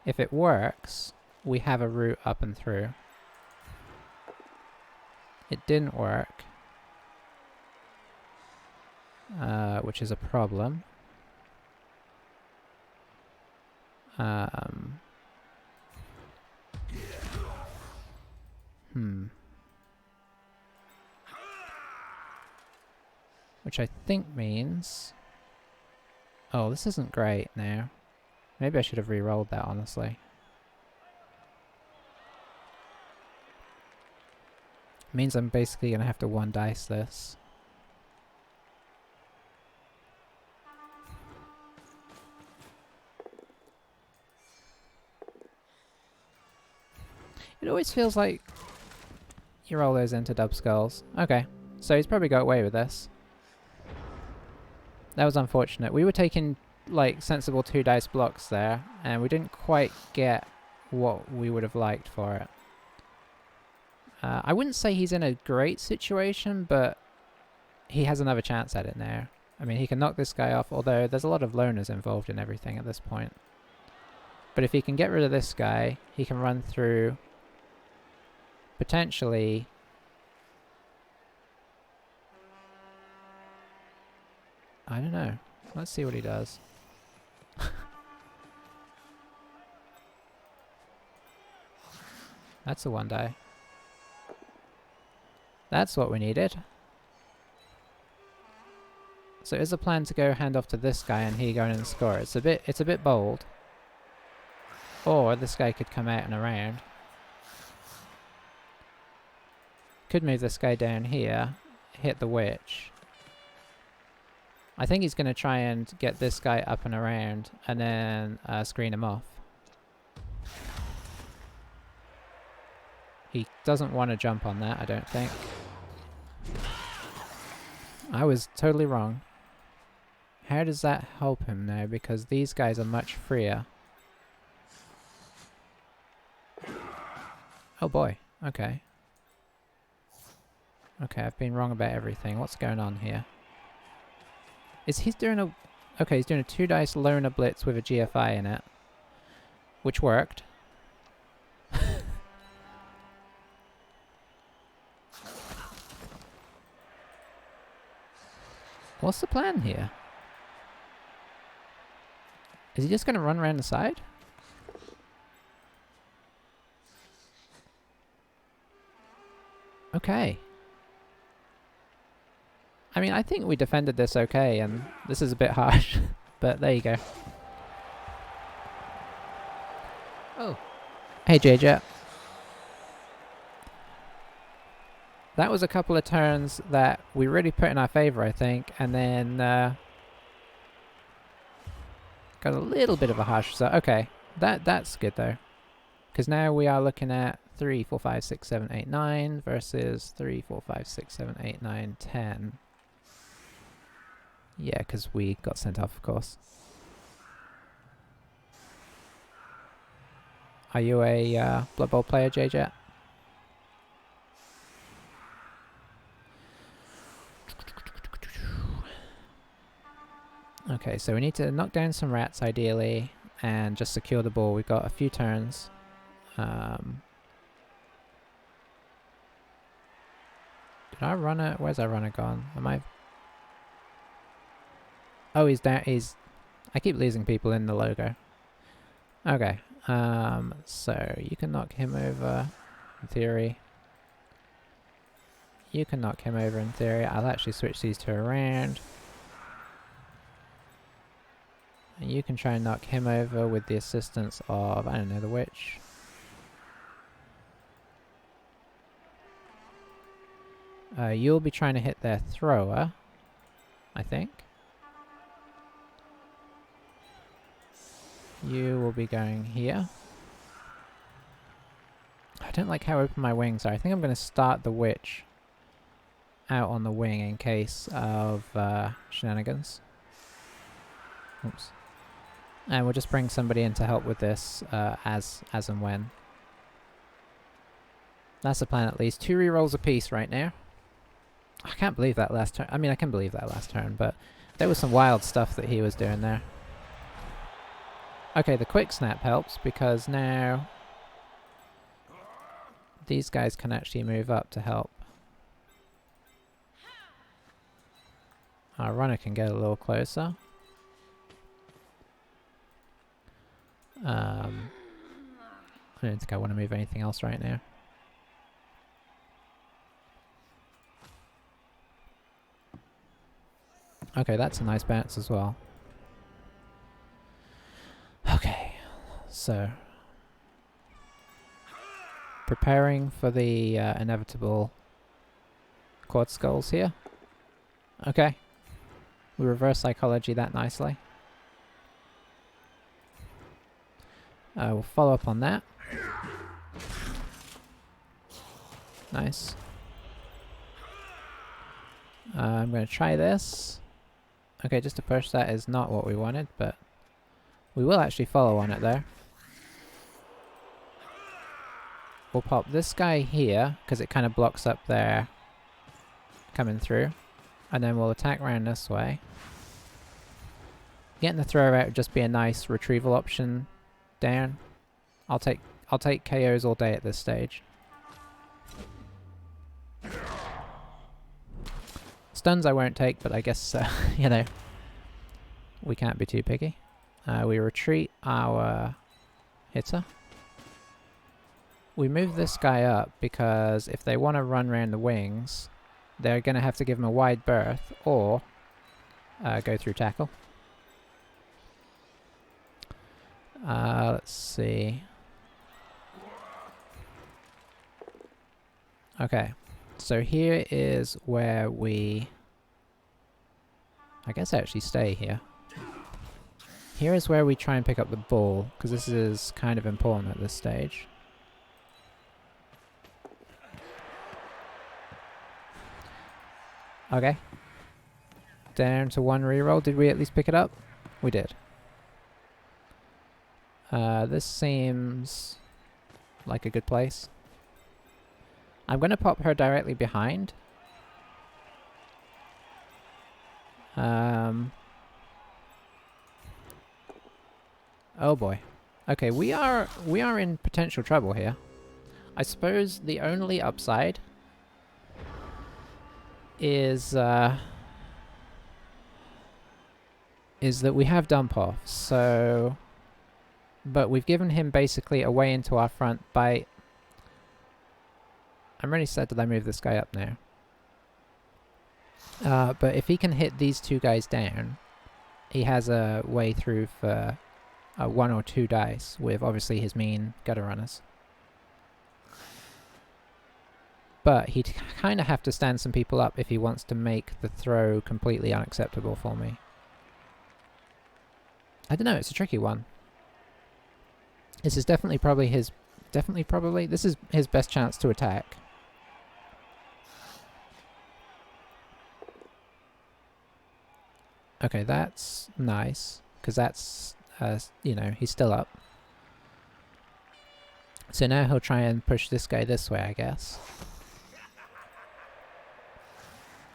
If it works, we have a route up and through. It didn't work. Which is a problem. Which I think means... Oh, this isn't great now. Maybe I should have re-rolled that, honestly. Means I'm basically going to have to one dice this. It always feels like you roll those into dub skulls. Okay, so he's probably got away with this. That was unfortunate. We were taking like sensible 2 dice blocks there, and we didn't quite get what we would have liked for it. I wouldn't say he's in a great situation, but he has another chance at it now. I mean, he can knock this guy off, although there's a lot of loners involved in everything at this point. But if he can get rid of this guy, he can run through, potentially... I don't know. Let's see what he does. That's a 1 die. That's what we needed. So is the plan to go hand off to this guy and he go in and score? It's a bit bold. Or this guy could come out and around. Could move this guy down here, hit the witch. I think he's going to try and get this guy up and around and then screen him off. He doesn't want to jump on that, I don't think. I was totally wrong. How does that help him now? Because these guys are much freer. Oh boy, okay. Okay, I've been wrong about everything. What's going on here? Is he doing a... Okay, he's doing a 2 dice loner blitz with a GFI in it. Which worked. What's the plan here? Is he just going to run around the side? Okay. I mean, I think we defended this okay, and this is a bit harsh, but there you go. Oh. Hey, JJ. That was a couple of turns that we really put in our favour, I think, and then got a little bit of a harsh result. Okay, that's good though, because now we are looking at 3, 4, 5, 6, 7, 8, 9 versus 3, 4, 5, 6, 7, 8, 9, 10. Yeah, because we got sent off, of course. Are you a Blood Bowl player, JJ? Okay, so we need to knock down some rats, ideally, and just secure the ball. We've got a few turns. Did I run it? Where's our runner gone? Am I... Oh, he's down. I keep losing people in the logo. Okay. So you can knock him over, in theory. You can knock him over, in theory. I'll actually switch these two around. And you can try and knock him over with the assistance of, I don't know, the witch. You'll be trying to hit their thrower, I think. You will be going here. don't like how open my wings are. I think I'm going to start the witch out on the wing in case of shenanigans. Oops. And we'll just bring somebody in to help with this as and when. That's the plan at least. 2 rerolls apiece right now. I can't believe that last turn. I mean, I can believe that last turn, but there was some wild stuff that he was doing there. Okay, the quick snap helps because now these guys can actually move up to help. Our runner can get a little closer. I don't think I want to move anything else right now. Okay, that's a nice bounce as well. Okay, so preparing for the inevitable quad skulls here. Okay, we reverse psychology that nicely. We'll follow up on that. Nice. I'm going to try this. Okay, just to push that is not what we wanted, but we will actually follow on it there. We'll pop this guy here, because it kind of blocks up there coming through. And then we'll attack round this way. Getting the throw out would just be a nice retrieval option down. I'll take KOs all day at this stage. Stuns I won't take, but I guess, you know, we can't be too picky. We retreat our hitter. We move this guy up because if they want to run around the wings, they're going to have to give him a wide berth or go through tackle. Let's see. Okay, so here is where we... I guess I actually stay here. Here is where we try and pick up the ball, because this is kind of important at this stage. Okay. Down to 1 reroll. Did we at least pick it up? We did. This seems like a good place. I'm going to pop her directly behind. Oh boy. Okay, we are in potential trouble here. I suppose the only upside is that we have dump off, so... But we've given him basically a way into our front by... I'm really sad that I move this guy up now. But if he can hit these 2 guys down, he has a way through for 1 or 2 dice with obviously his mean gutter runners. But he'd kind of have to stand some people up if he wants to make the throw completely unacceptable for me. I don't know, it's a tricky one. This is definitely probably his... this is his best chance to attack. Okay, that's nice, because that's, you know, he's still up. So now he'll try and push this guy this way, I guess.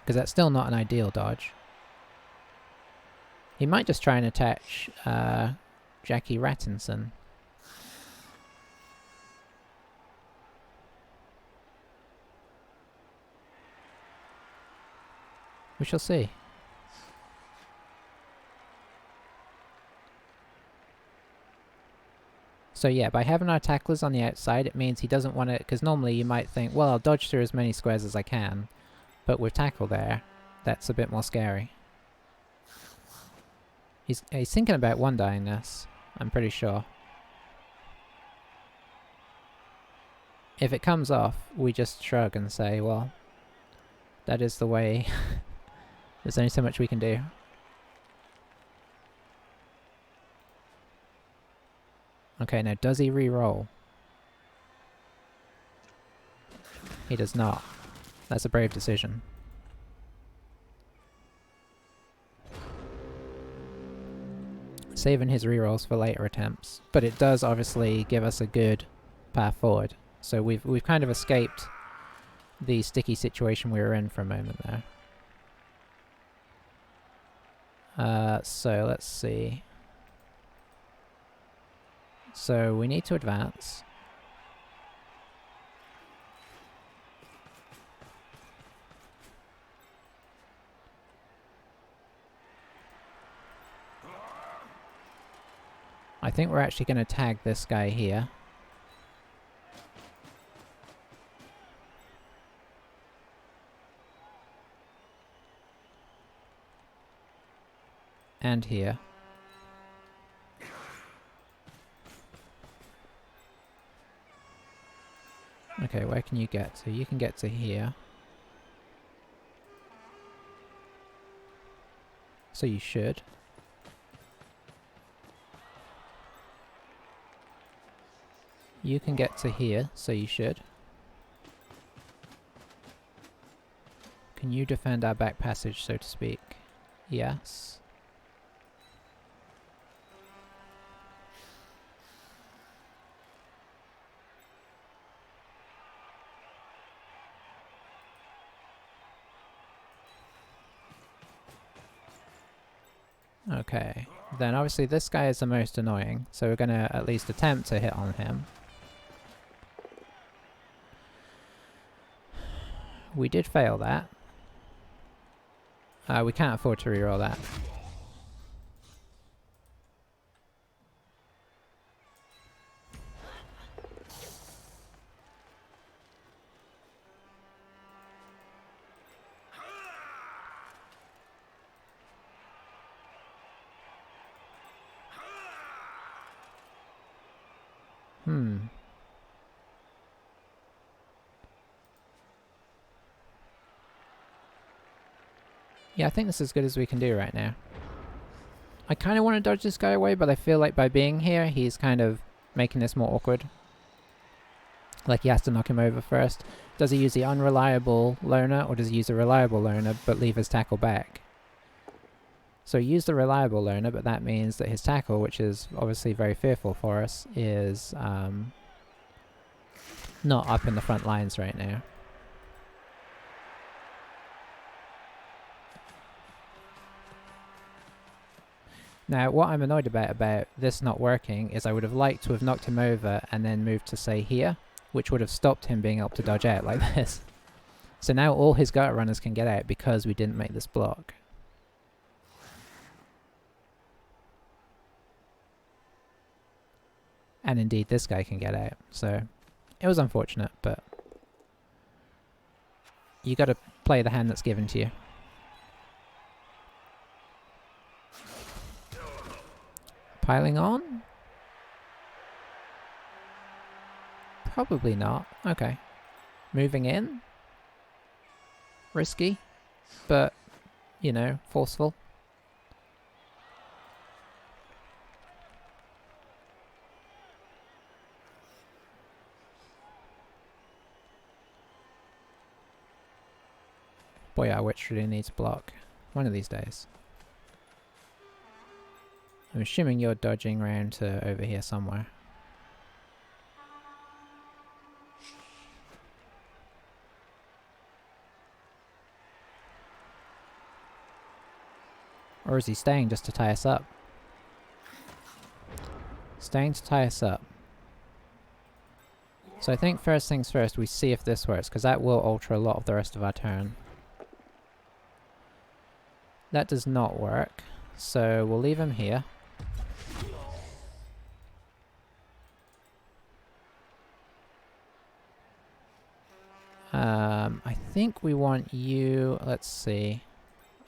Because that's still not an ideal dodge. He might just try and attach Jackie Rattinson. We shall see. So yeah, by having our tacklers on the outside, it means he doesn't want to... Because normally you might think, well, I'll dodge through as many squares as I can. But with tackle there, that's a bit more scary. He's thinking about one-dying this, I'm pretty sure. If it comes off, we just shrug and say, well, that is the way. There's only so much we can do. Okay, now does he re-roll? He does not. That's a brave decision. Saving his rerolls for later attempts. But it does obviously give us a good path forward. So we've kind of escaped the sticky situation we were in for a moment there. So let's see. So we need to advance. I think we're actually going to tag this guy here. And here. Okay, where can you get to? You can get to here. So you should. You can get to here, so you should. Can you defend our back passage, so to speak? Yes. Okay, then obviously this guy is the most annoying, so we're gonna at least attempt to hit on him. We did fail that. We can't afford to reroll that. Yeah, I think this is as good as we can do right now. I kind of want to dodge this guy away, but I feel like by being here, he's kind of making this more awkward. Like he has to knock him over first. Does he use the unreliable loner, or does he use a reliable loner, but leave his tackle back? So he used the reliable loner, but that means that his tackle, which is obviously very fearful for us, is not up in the front lines right now. Now, what I'm annoyed about this not working is I would have liked to have knocked him over and then moved to, say, here, which would have stopped him being able to dodge out like this. So now all his gutter runners can get out because we didn't make this block. And indeed, this guy can get out. So it was unfortunate, but you got to play the hand that's given to you. Piling on? Probably not. Okay. Moving in? Risky, but, you know, forceful. Boy, our witch really needs a block. One of these days. I'm assuming you're dodging round to over here somewhere. Or is he staying just to tie us up? Staying to tie us up. So I think first things first, we see if this works, because that will alter a lot of the rest of our turn. That does not work, so we'll leave him here. I think we want you, let's see.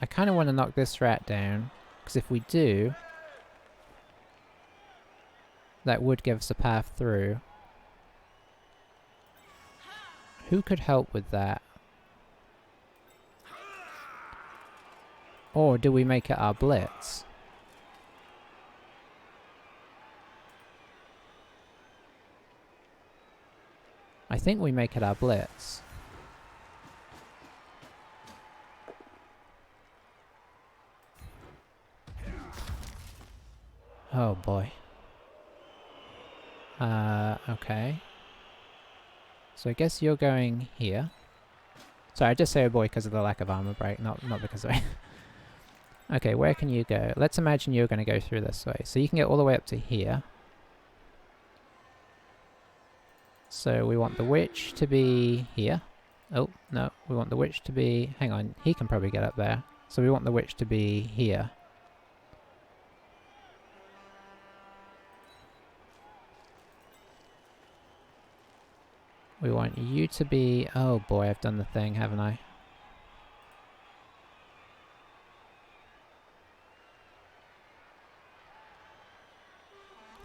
I kind of want to knock this rat down, because if we do, that would give us a path through. Who could help with that? Or do we make it our blitz? I think we make it our blitz. Oh boy. Okay. So I guess you're going here. Sorry, I just say oh boy because of the lack of armor break, not because of it. Okay, where can you go? Let's imagine you're going to go through this way. So you can get all the way up to here. So we want the witch to be here. Oh, no, we want the witch to be... Hang on, he can probably get up there. So we want the witch to be here. We want you to be... Oh boy, I've done the thing, haven't I?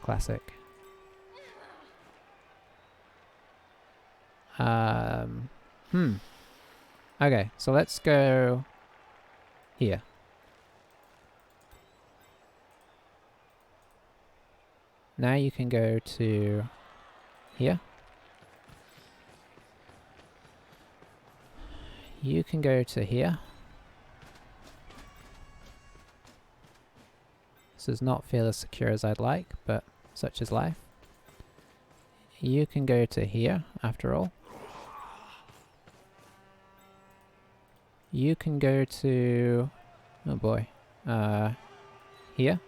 Classic. Okay, so let's go here. Now you can go to here. You can go to here. This does not feel as secure as I'd like, but such is life. You can go to here, after all. You can go to... Oh boy. Here.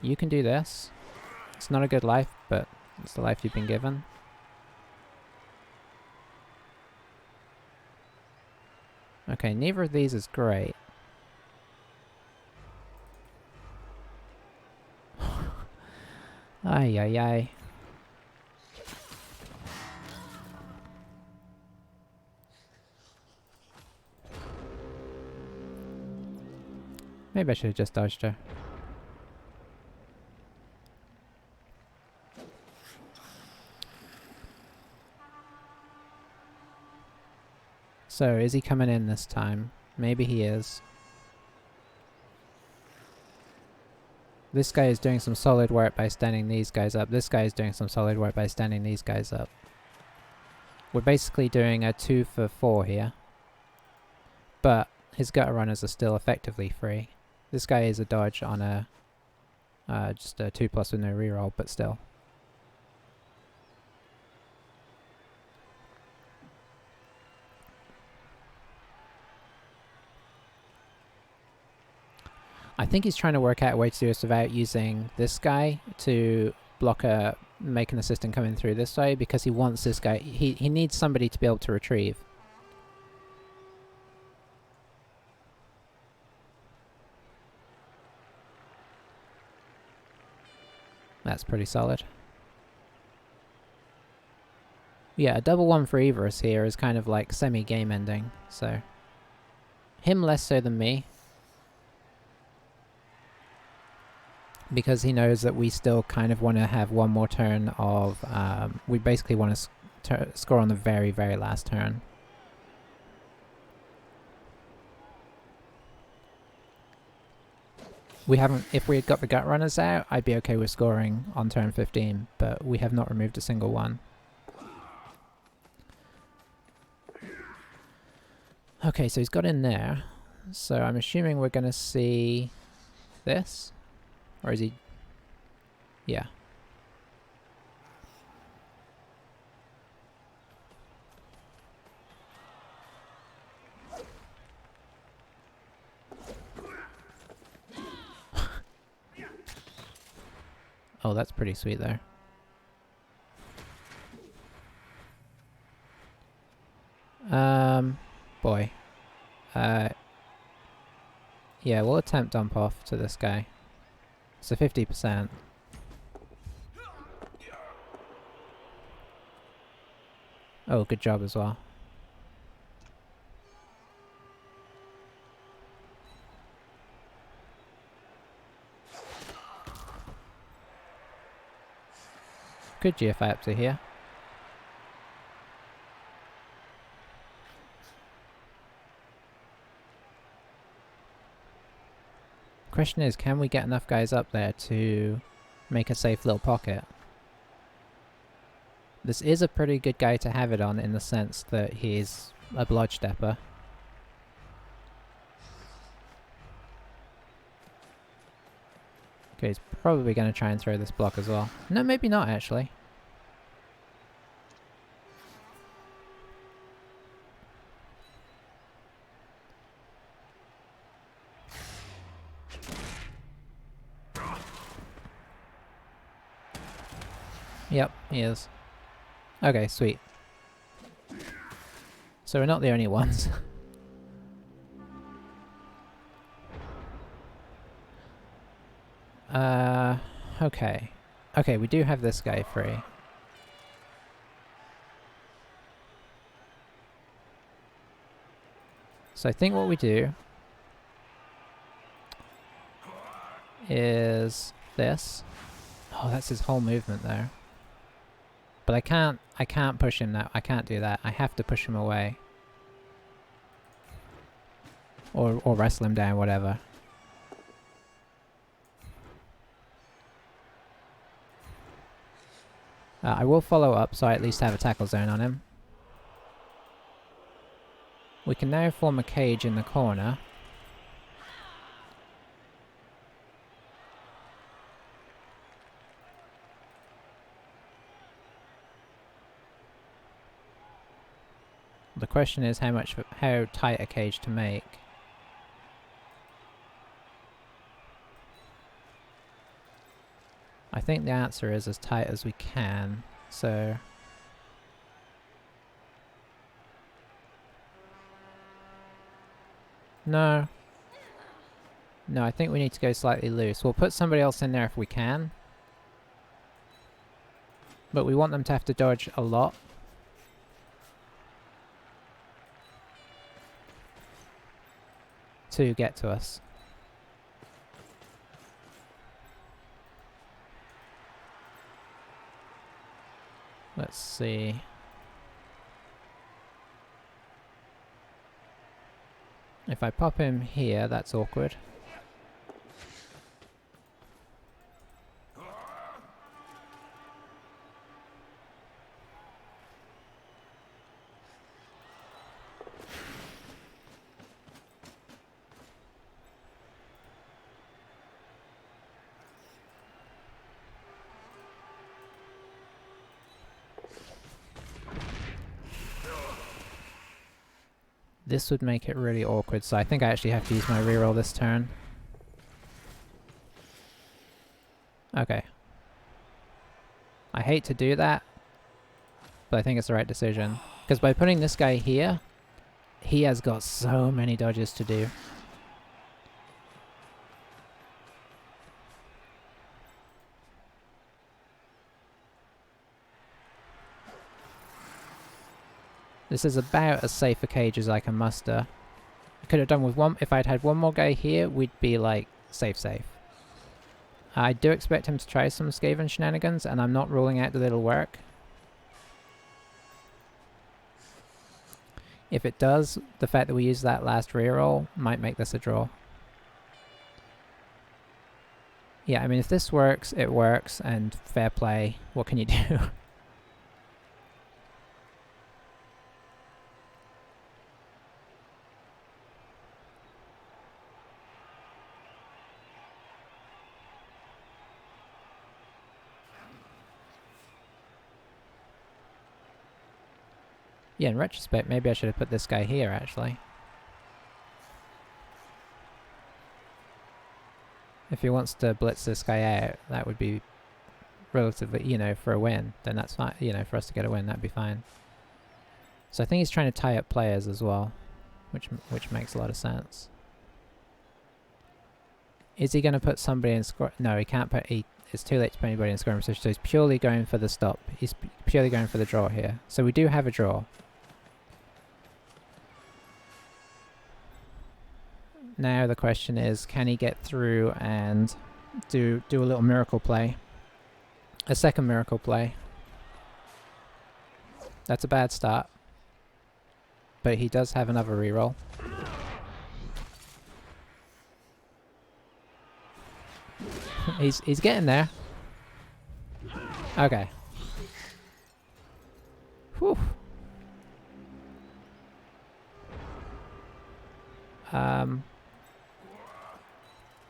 You can do this. It's not a good life, but it's the life you've been given. Okay, neither of these is great. Ay, ay, ay. Maybe I should have just dodged her. So, is he coming in this time? Maybe he is. This guy is doing some solid work by standing these guys up. This guy is doing some solid work by standing these guys up. We're basically doing a 2 for 4 here. But his gutter runners are still effectively free. This guy is a dodge on a just a 2+ with no reroll, but still. I think he's trying to work out a way to do this without using this guy to block make an assistant coming through this way, because he wants this guy. He needs somebody to be able to retrieve. That's pretty solid. Yeah, a double 1 for either us here is kind of like semi-game ending, so... Him less so than me. Because he knows that we still kind of want to have one more turn of... we basically want to score on the very, very last turn. We haven't... If we had got the gut runners out, I'd be okay with scoring on turn 15, but we have not removed a single one. Okay, so he's got in there. So I'm assuming we're going to see this. Or is he... Yeah. Oh, that's pretty sweet there. Boy. Yeah, we'll attempt dump off to this guy. So 50%. Oh, good job as well. Good GFI up to here. Question is, can we get enough guys up there to make a safe little pocket? This is a pretty good guy to have it on in the sense that he's a blodge stepper. Okay, he's probably going to try and throw this block as well. No, maybe not actually. Yep, he is. Okay, sweet. So we're not the only ones. Okay. Okay, we do have this guy free. So I think what we do is this. Oh, that's his whole movement there. But I can't push him now. I can't do that. I have to push him away. Or wrestle him down, whatever. I will follow up, so I at least have a tackle zone on him. We can now form a cage in the corner. The question is how tight a cage to make. I think the answer is as tight as we can, so... No. No, I think we need to go slightly loose. We'll put somebody else in there if we can. But we want them to have to dodge a lot. To get to us. Let's see. If I pop him here, that's awkward. This would make it really awkward, so I think I actually have to use my reroll this turn. Okay. I hate to do that, but I think it's the right decision. Because by putting this guy here, he has got so many dodges to do. This is about as safe a cage as I can muster. I could have done with one. If I'd had one more guy here, we'd be like safe. I do expect him to try some Skaven shenanigans, and I'm not ruling out that it'll work. If it does, the fact that we use that last reroll might make this a draw. Yeah, I mean, if this works, it works, and fair play. What can you do? Yeah, in retrospect, maybe I should have put this guy here, actually. If he wants to blitz this guy out, that would be relatively, you know, for a win. Then that's fine, you know, for us to get a win, that'd be fine. So I think he's trying to tie up players as well, which makes a lot of sense. Is he going to put somebody in score? No, he can't put... It's too late to put anybody in scoring position, so he's purely going for the stop. He's purely going for the draw here. So we do have a draw. Now the question is, can he get through and do a little miracle play? A second miracle play. That's a bad start. But he does have another reroll. He's getting there. Okay. Whew.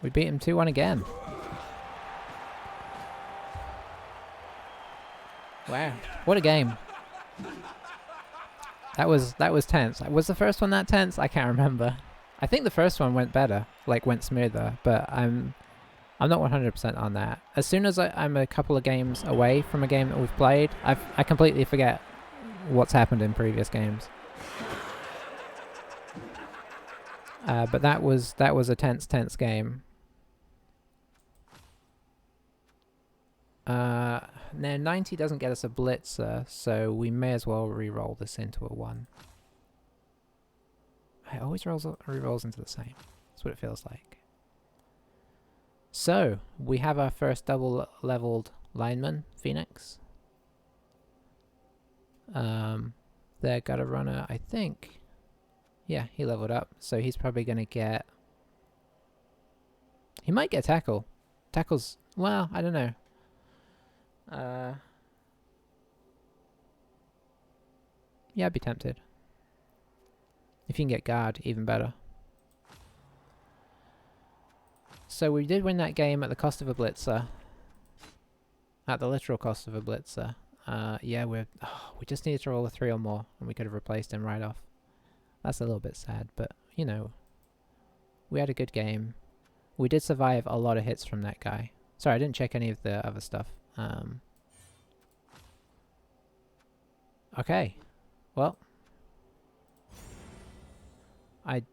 We beat him 2-1 again. Wow, what a game. That was tense. Was the first one that tense? I can't remember. I think the first one went better, like went smoother, but I'm not 100% on that. As soon as I'm a couple of games away from a game that we've played, I completely forget what's happened in previous games. But that was a tense game. Now 90 doesn't get us a blitzer, so we may as well re-roll this into a 1. It always re-rolls into the same. That's what it feels like. So, we have our first double-leveled lineman, Phoenix. Their gutter runner, I think. Yeah, he leveled up, so he's probably going to get... He might get tackle. Tackle's... Well, I don't know. Yeah, I'd be tempted. If you can get guard, even better. So we did win that game at the cost of a blitzer. At the literal cost of a blitzer. Yeah, we just needed to roll a 3 or more, and we could have replaced him right off. That's a little bit sad, but, you know, we had a good game. We did survive a lot of hits from that guy. Sorry, I didn't check any of the other stuff. Okay. Well, I'm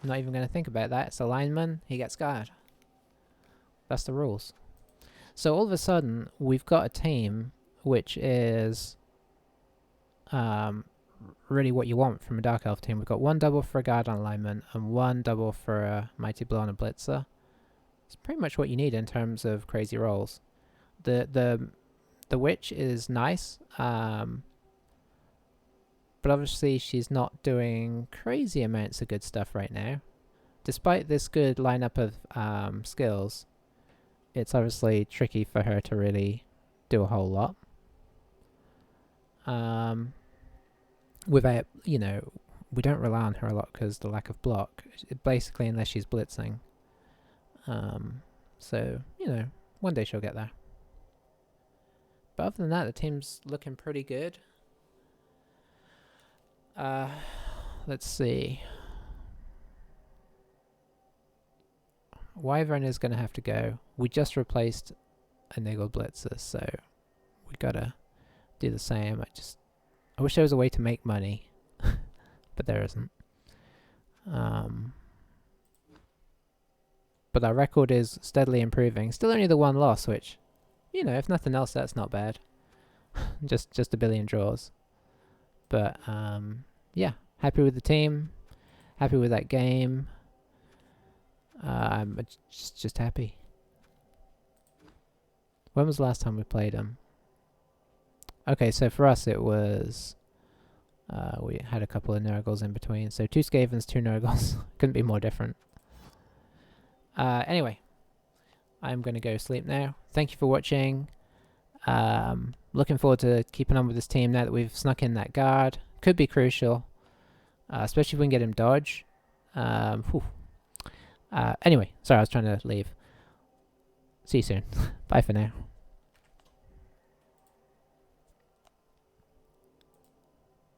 not even going to think about that. It's a lineman. He gets guard. That's the rules. So all of a sudden, we've got a team which is really what you want from a Dark Elf team. We've got 1 double for a guard on a lineman and 1 double for a Mighty Blow on a blitzer. It's pretty much what you need in terms of crazy rolls. The witch is nice, but obviously she's not doing crazy amounts of good stuff right now. Despite this good lineup of skills, it's obviously tricky for her to really do a whole lot. Without, you know, we don't rely on her a lot because the lack of block, basically, unless she's blitzing. So, you know, one day she'll get there. But other than that, the team's looking pretty good. Let's see. Wyvern is going to have to go. We just replaced a Niggle Blitzer, so we gotta do the same. I wish there was a way to make money, but there isn't. But our record is steadily improving. Still only the 1 loss, which, you know, if nothing else, that's not bad. just a billion draws. But yeah, happy with the team. Happy with that game. I'm just happy. When was the last time we played them? Okay, so for us it was... we had a couple of Nurgles in between. So 2 Skavens, 2 Nurgles. Couldn't be more different. Anyway, I'm going to go sleep now. Thank you for watching. Looking forward to keeping on with this team now that we've snuck in that guard. Could be crucial. Especially if we can get him dodge. Anyway, sorry, I was trying to leave. See you soon. Bye for now.